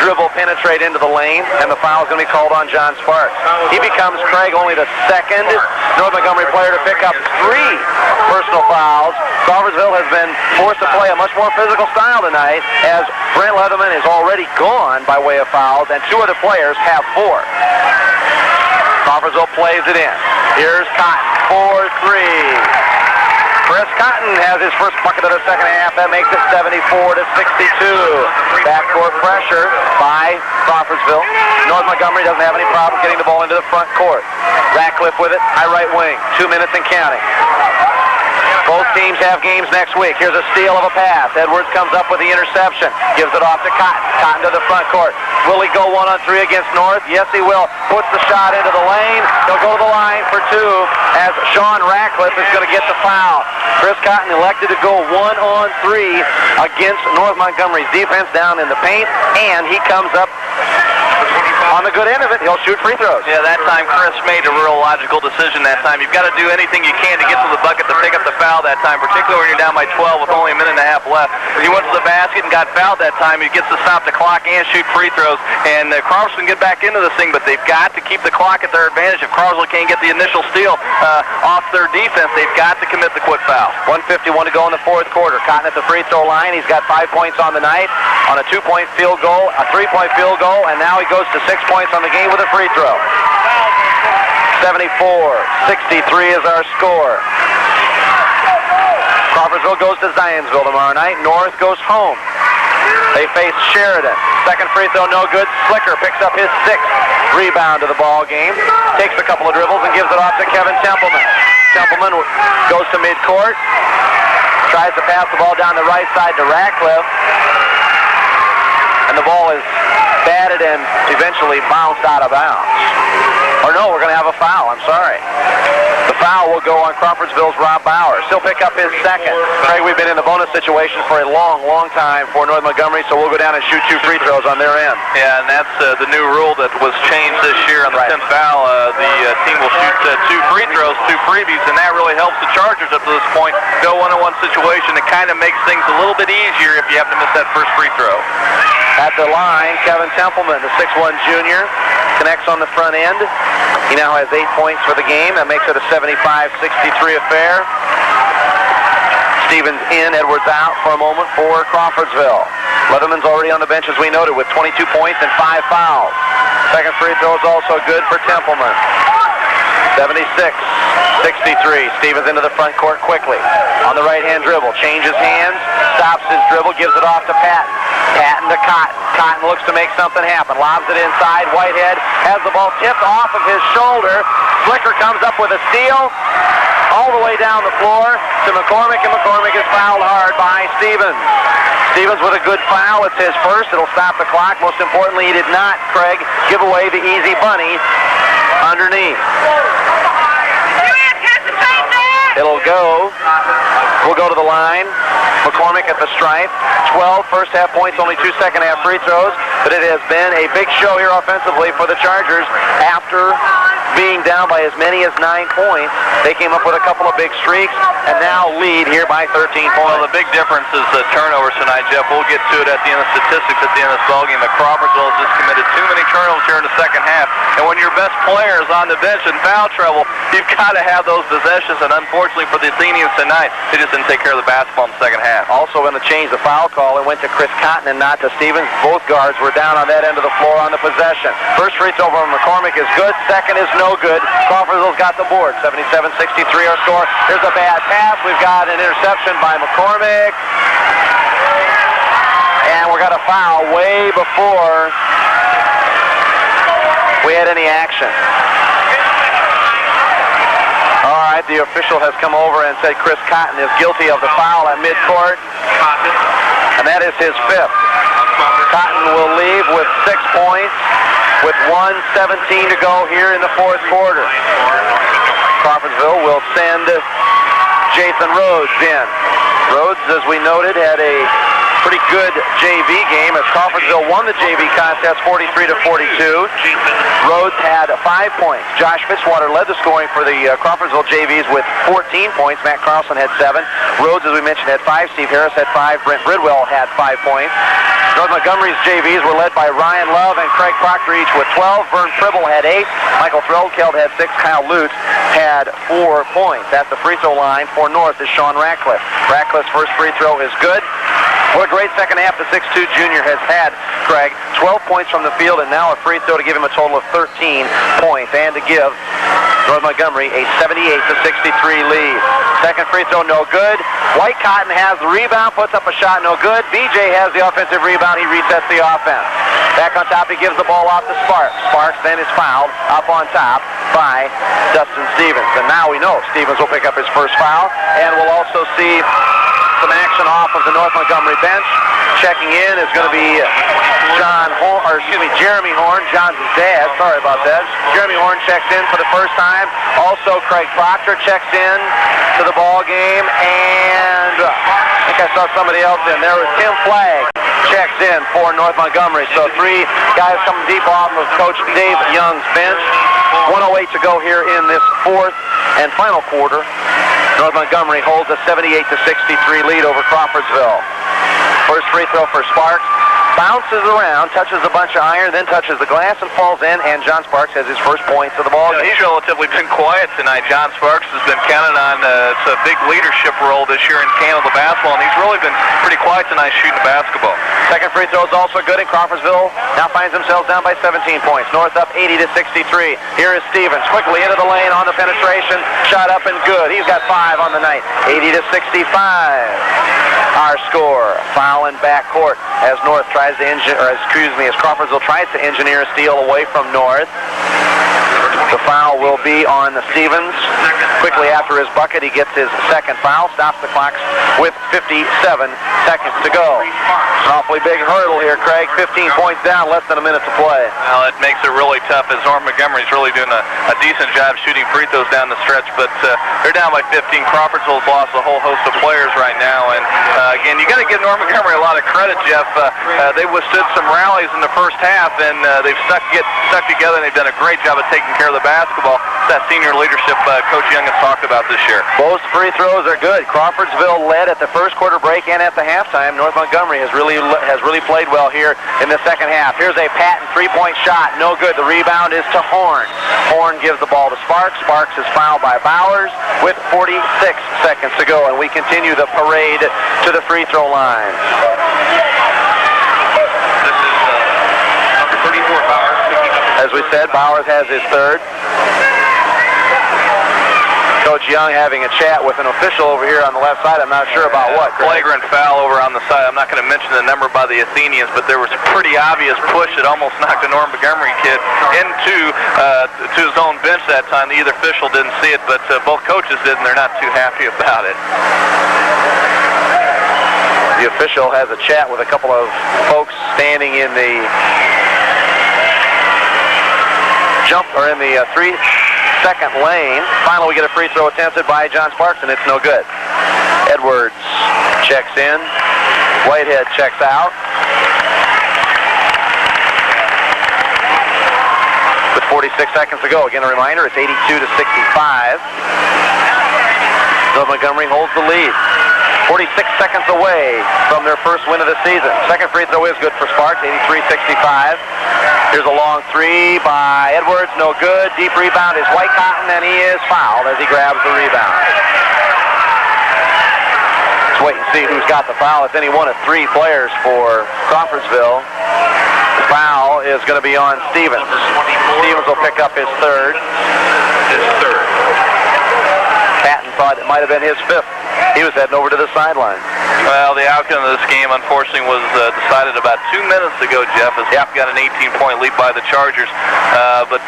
dribble, penetrate into the lane, and the foul is going to be called on John Sparks. He becomes, Craig, only the second North Montgomery player to pick up 3 personal fouls. Crawfordsville has been forced to play a much more physical style tonight as Brent Leatherman is already gone by way of fouls, and 2 other players have 4. Crawfordsville plays it in. Here's Cotton for 3. Chris Cotton has his first bucket of the second half. That makes it 74 to 62. Backcourt pressure by Crawfordsville. North Montgomery doesn't have any problem getting the ball into the front court. Ratcliffe with it, high right wing. 2 minutes and counting. Both teams have games next week. Here's a steal of a pass. Edwards comes up with the interception. Gives it off to Cotton. Cotton to the front court. Will he go 1-on-3 against North? Yes, he will. Puts the shot into the lane. He'll go to the line for 2 as Sean Ratcliffe is going to get the foul. Chris Cotton elected to go 1-on-3 against North Montgomery's defense down in the paint, and he comes up on the good end of it. He'll shoot free throws. Yeah, that time Chris made a real logical decision that time. You've got to do anything you can to get to the bucket to pick up the foul that time, particularly when you're down by 12 with only a minute and a half left. He went to the basket and got fouled that time. He gets to stop the clock and shoot free throws. And Crawfordsville can get back into this thing, but they've got to keep the clock at their advantage. If Crawfordsville can't get the initial steal off their defense, they've got to commit the quick foul. 1:51 to go in the fourth quarter. Cotton at the free throw line. He's got 5 points on the night on a 2-point field goal, a 3-point field goal, and now he goes to 6 points on the game with a free throw. 74-63 is our score. Crawfordsville goes to Zionsville tomorrow night. North goes home. They face Sheridan. Second free throw, no good. Slicker picks up his 6th rebound of the ball game. Takes a couple of dribbles and gives it off to Kevin Templeman. Templeman goes to midcourt. Tries to pass the ball down the right side to Ratcliffe. And the ball is batted and eventually bounced out of bounds. Or no, we're going to have a foul. I'm sorry. The foul will go on Crawfordsville's Rob Bowers. He'll pick up his 2nd. Craig, we've been in the bonus situation for a long, long time for North Montgomery, so we'll go down and shoot 2 free throws on their end. Yeah, and that's the new rule that was changed this year on the 10th foul. The team will shoot 2 free throws, 2 freebies, and that really helps the Chargers up to this point. No 1-on-1 situation. It kind of makes things a little bit easier if you happen to miss that first free throw. At the line, Kevin Templeman, the 6'1 junior, connects on the front end. He now has 8 points for the game. That makes it a 75-63 affair. Stevens in, Edwards out for a moment for Crawfordsville. Leatherman's already on the bench, as we noted, with 22 points and 5 fouls. Second free throw is also good for Templeman. 76-63. Stevens into the front court quickly. On the right-hand dribble. Changes hands. Stops his dribble. Gives it off to Patton. Patton to Cotton. Cotton looks to make something happen. Lobs it inside. Whitehead has the ball tipped off of his shoulder. Slicker comes up with a steal. All the way down the floor to McCormick, and McCormick is fouled hard by Stevens. Stevens with a good foul. It's his first. It'll stop the clock. Most importantly, he did not, Craig, give away the easy bunny underneath. It'll go. We'll go to the line. McCormick at the stripe. 12 first half points, only 2 second half free throws. But it has been a big show here offensively for the Chargers after being down by as many as 9 points. They came up with a couple of big streaks and now lead here by 13 points. Well, the big difference is the turnovers tonight, Jeff. We'll get to it at the end of statistics at the end of this ballgame. The Crawfordsville has just committed too many turnovers here in the second half. And when your best player is on the bench in foul trouble, you've got to have those possessions. And unfortunately for the Athenians tonight, they just didn't take care of the basketball in the second half. Also going to change the foul call. It went to Chris Cotton and not to Stevens. Both guards were down on that end of the floor on the possession. First free throw from McCormick is good. Second is no good. Crawfordsville's got the board. 77-63 our score. Here's a bad pass. We've got an interception by McCormick. And we're got a foul way before we had any action. right, the official has come over and said Chris Cotton is guilty of the foul at midcourt, and that is his 5th. Cotton will leave with 6 points with 1:17 to go here in the 4th quarter. Crawfordsville will send Jason Rhodes in. Rhodes, as we noted, had a pretty good JV game as Crawfordsville won the JV contest 43-42. Rhodes had 5 points. Josh Fitzwater led the scoring for the Crawfordsville JVs with 14 points. Matt Carlson had 7. Rhodes, as we mentioned, had 5. Steve Harris had 5. Brent Bridwell had 5 points. North Montgomery's JVs were led by Ryan Love and Craig Proctor, each with 12. Vern Pribble had 8. Michael Threlkeld had 6. Kyle Lutz had 4 points. At the free throw line for North is Sean Ratcliffe. Ratcliffe's first free throw is good. What a great second half the 6'2 junior has had, Craig. 12 points from the field and now a free throw to give him a total of 13 points and to give North Montgomery a 78-63 lead. Second free throw, no good. White Cotton has the rebound, puts up a shot, no good. BJ has the offensive rebound. He resets the offense. Back on top, he gives the ball off to Sparks. Sparks then is fouled up on top by Dustin Stevens. And now we know Stevens will pick up his first foul, and we'll also see some action off of the North Montgomery bench. Checking in is going to be Jeremy Horn, John's dad. Sorry about that. Jeremy Horn checks in for the first time. Also, Craig Proctor checks in to the ball game, and I think I saw somebody else in there. Was Tim Flagg checks in for North Montgomery. So 3 guys coming deep off of Coach Dave Young's bench. 1:08 to go here in this 4th and final quarter. North Montgomery holds a 78-63 lead over Crawfordsville. First free throw for Sparks. Bounces around, touches a bunch of iron, then touches the glass and falls in, and John Sparks has his first points of the ball game. He's relatively been quiet tonight. John Sparks has been counted on it's a big leadership role this year in Canada basketball, and he's really been pretty quiet tonight shooting the basketball. Second free throw is also good, and Crawfordsville now finds themselves down by 17 points. North up 80-63. Here is Stevens quickly into the lane on the penetration. Shot up and good. He's got 5 on the night. 80-65. Our score. Foul in backcourt as North tries to as Crawfordsville tries to engineer a steal away from North. The foul will be on Stevens. Quickly after his bucket, he gets his second foul, stops the clock with 57 seconds to go. An awfully big hurdle here, Craig. 15 points down, less than a minute to play. Well, it makes it really tough as North Montgomery's really doing a decent job shooting free throws down the stretch, but they're down by 15. Crawfordsville's lost a whole host of players right now, and again, you got to give North Montgomery a lot of credit, Jeff. They withstood some rallies in the first half, and they've stuck together, and they've done a great job of taking care of the basketball. That senior leadership Coach Young has talked about this year. Both free throws are good. Crawfordsville led at the first quarter break and at the halftime. North Montgomery has really played well here in the second half. Here's a patent three-point shot. No good. The rebound is to Horn. Horn gives the ball to Sparks. Sparks is fouled by Bowers with 46 seconds to go, and we continue the parade to the free throw line. This is number 34, Bowers. As we said, Bowers has his third. Coach Young having a chat with an official over here on the left side. I'm not sure about what. Flagrant foul over on the side. I'm not going to mention the number by the Athenians, but there was a pretty obvious push that almost knocked a North Montgomery kid into to his own bench that time. Either official didn't see it, but both coaches did, and they're not too happy about it. The official has a chat with a couple of folks standing in the in the 3-second lane. Finally, we get a free throw attempted by John Sparks, and it's no good. Edwards checks in. Whitehead checks out. With 46 seconds to go. Again, a reminder, it's 82-65. North Montgomery holds the lead. 46 seconds away from their first win of the season. Second free throw is good for Sparks, 83-65. Here's a long three by Edwards, no good. Deep rebound is White Cotton, and he is fouled as he grabs the rebound. Let's wait and see who's got the foul. It's any one of 3 players for Crawfordsville. The foul is going to be on Stevens. Stevens will pick up his third. Patton thought it might have been his 5th. He was heading over to the sideline. Well, the outcome of this game, unfortunately, was decided about 2 minutes ago, Jeff, as we got an 18-point lead by the Chargers. But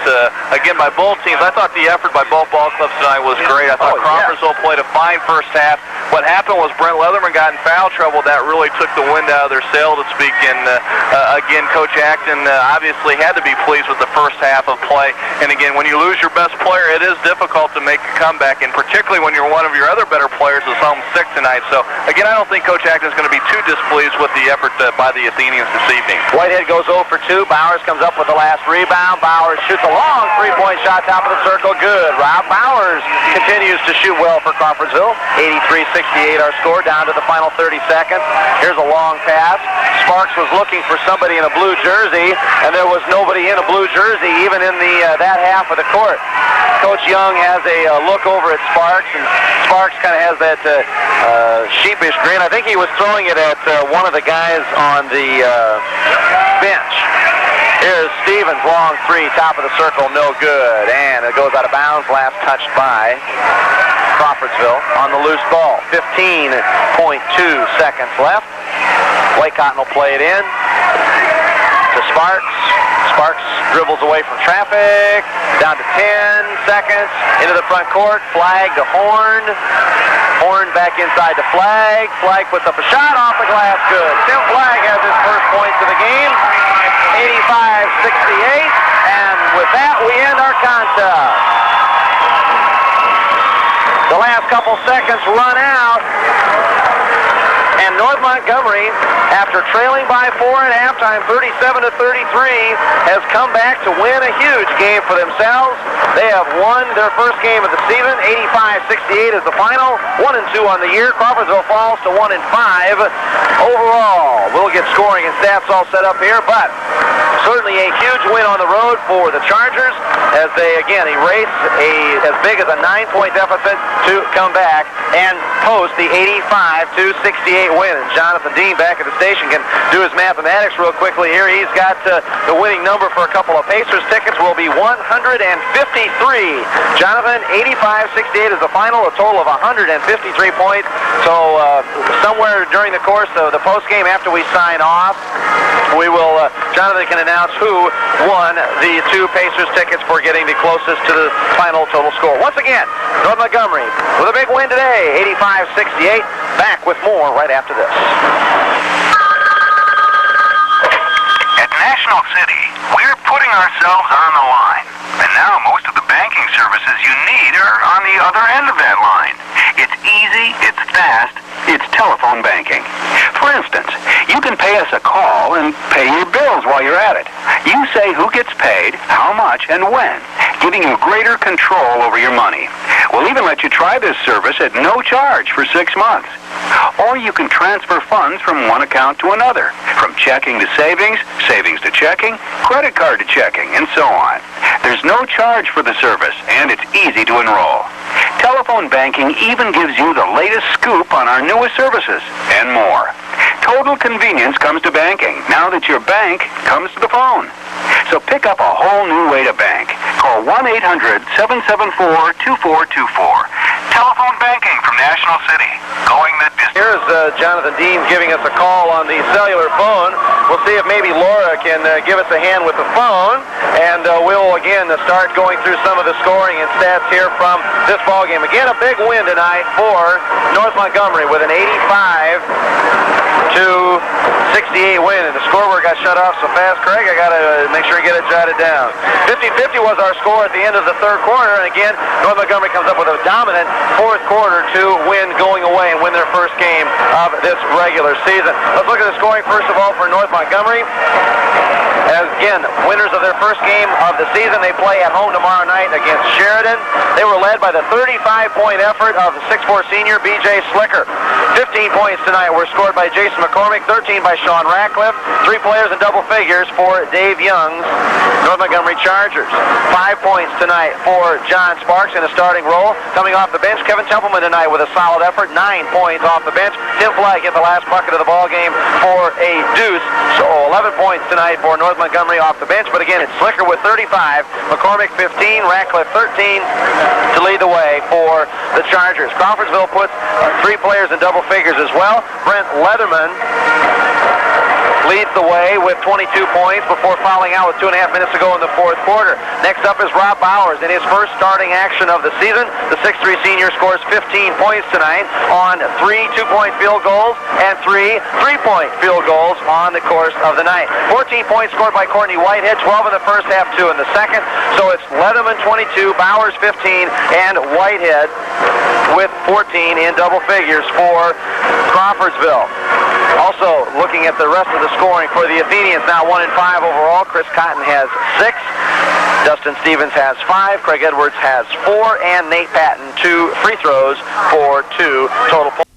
again, by both teams, I thought the effort by both ball clubs tonight was great. I thought Crawfordsville played a fine first half. What happened was Brent Leatherman got in foul trouble. That really took the wind out of their sail, to speak. And again, Coach Acton obviously had to be pleased with the first half of play. And again, when you lose your best player, it is difficult to make a comeback, and particularly when you're one of your other better players is home sick tonight. So again, I don't think Coach Acton is going to be too displeased with the effort by the Athenians this evening. Whitehead goes 0 for 2. Bowers comes up with the last rebound. Bowers shoots a long three-point shot, top of the circle. Good. Rob Bowers continues to shoot well for Crawfordsville. 83-68 our score, down to the final 30 seconds. Here's a long pass. Sparks was looking for somebody in a blue jersey, and there was nobody in a blue jersey even in the that half of the court. Coach Young has a look over at Sparks, and Sparks kind of has that sheepish grin. I think he was throwing it at one of the guys on the bench. Here's Stevens, long three, top of the circle, no good. And it goes out of bounds, last touched by Crawfordsville on the loose ball. 15.2 seconds left. Blake Cotton will play it in to Sparks. Sparks dribbles away from traffic, down to 10 seconds, into the front court, flag to Horn. Horn back inside to Flag. Flag puts up a shot off the glass, good. Tim Flag has his first points of the game, 85-68, and with that we end our contest. The last couple seconds run out, and North Montgomery, after trailing by 4 at halftime, 37-33, has come back to win a huge game for themselves. They have won their first game of the season. 85-68 is the final. 1-2 on the year. Crawfordsville falls to 1-5 overall. We'll get scoring and stats all set up here, but certainly a huge win on the road for the Chargers as they, again, erase as big as a 9-point deficit to come back and post the 85-68 win. And Jonathan Dean back at the station can do his mathematics real quickly here. He's got the winning number for a couple of Pacers tickets will be 153. Jonathan, 85-68 is the final, a total of 153 points. So somewhere during the course of the postgame after we sign off, we will, Jonathan can announce who won the 2 Pacers tickets for getting the closest to the final total score. Once again, North Montgomery with a big win today, 85-68. Back with more right after this. At National City, we're putting ourselves on the line. And now most of the banking services you need are on the other end of that line. It's easy, it's fast, it's telephone banking. For instance, you can pay us a call and pay your bills while you're at it. You say who gets paid, how much, and when, giving you greater control over your money. We'll even let you try this service at no charge for 6 months. Or you can transfer funds from one account to another, from checking to savings, savings to checking, credit card to checking, and so on. There's no charge for the service, and it's easy to enroll. Telephone banking even gives you the latest scoop on our newest services, and more. Total convenience comes to banking, now that your bank comes to the phone. So pick up a whole new way to bank. Call 1-800-774-2424. Telephone banking from National City. Going the distance. Here's Jonathan Dean giving us a call on the cellular phone. We'll see if maybe Laura can give us a hand with the phone. And we'll, again, start going through some of the scoring and stats here from this ball game. Again, a big win tonight for North Montgomery with an 85-68 win. And the scoreboard got shut off so fast, Craig, I got to make sure I get it jotted down. 50-50 was our score at the end of the third quarter. And again, North Montgomery comes up with a dominant fourth quarter to win going away and win their first game of this regular season. Let's look at the scoring first of all for North Montgomery. As again, winners of their first game of the season, they play at home tomorrow night against Sheridan. They were led by the 35-point effort of the 6'4 senior B.J. Slicker. 15 points tonight were scored by Jason McCormick, 13 by Sean Ratcliffe, 3 players in double figures for Dave Young's North Montgomery Chargers. 5 points tonight for John Sparks in a starting role. Coming off the bench, Kevin Templeman tonight with a solid effort. 9 points off the bench. Tim Flagg hit the last bucket of the ball game for a deuce. So 11 points tonight for North Montgomery off the bench. But again, it's Slicker with 35, McCormick 15, Ratcliffe 13 to lead the way for the Chargers. Crawfordsville puts 3 players in double figures as well. Brent Leatherman leads the way with 22 points before fouling out with 2.5 minutes to go in the fourth quarter. Next up is Rob Bowers in his first starting action of the season. The 6'3 senior scores 15 points tonight on 3 2-point field goals and 3 3-point field goals on the course of the night. 14 points scored by Courtney Whitehead, 12 in the first half, 2 in the second. So it's Leatherman 22, Bowers 15, and Whitehead with 14 in double figures for Crawfordsville. Also, looking at the rest of the scoring for the Athenians, now 1-5 overall. Chris Cotton has 6. Dustin Stevens has 5. Craig Edwards has 4. And Nate Patton 2 free throws for 2 total points.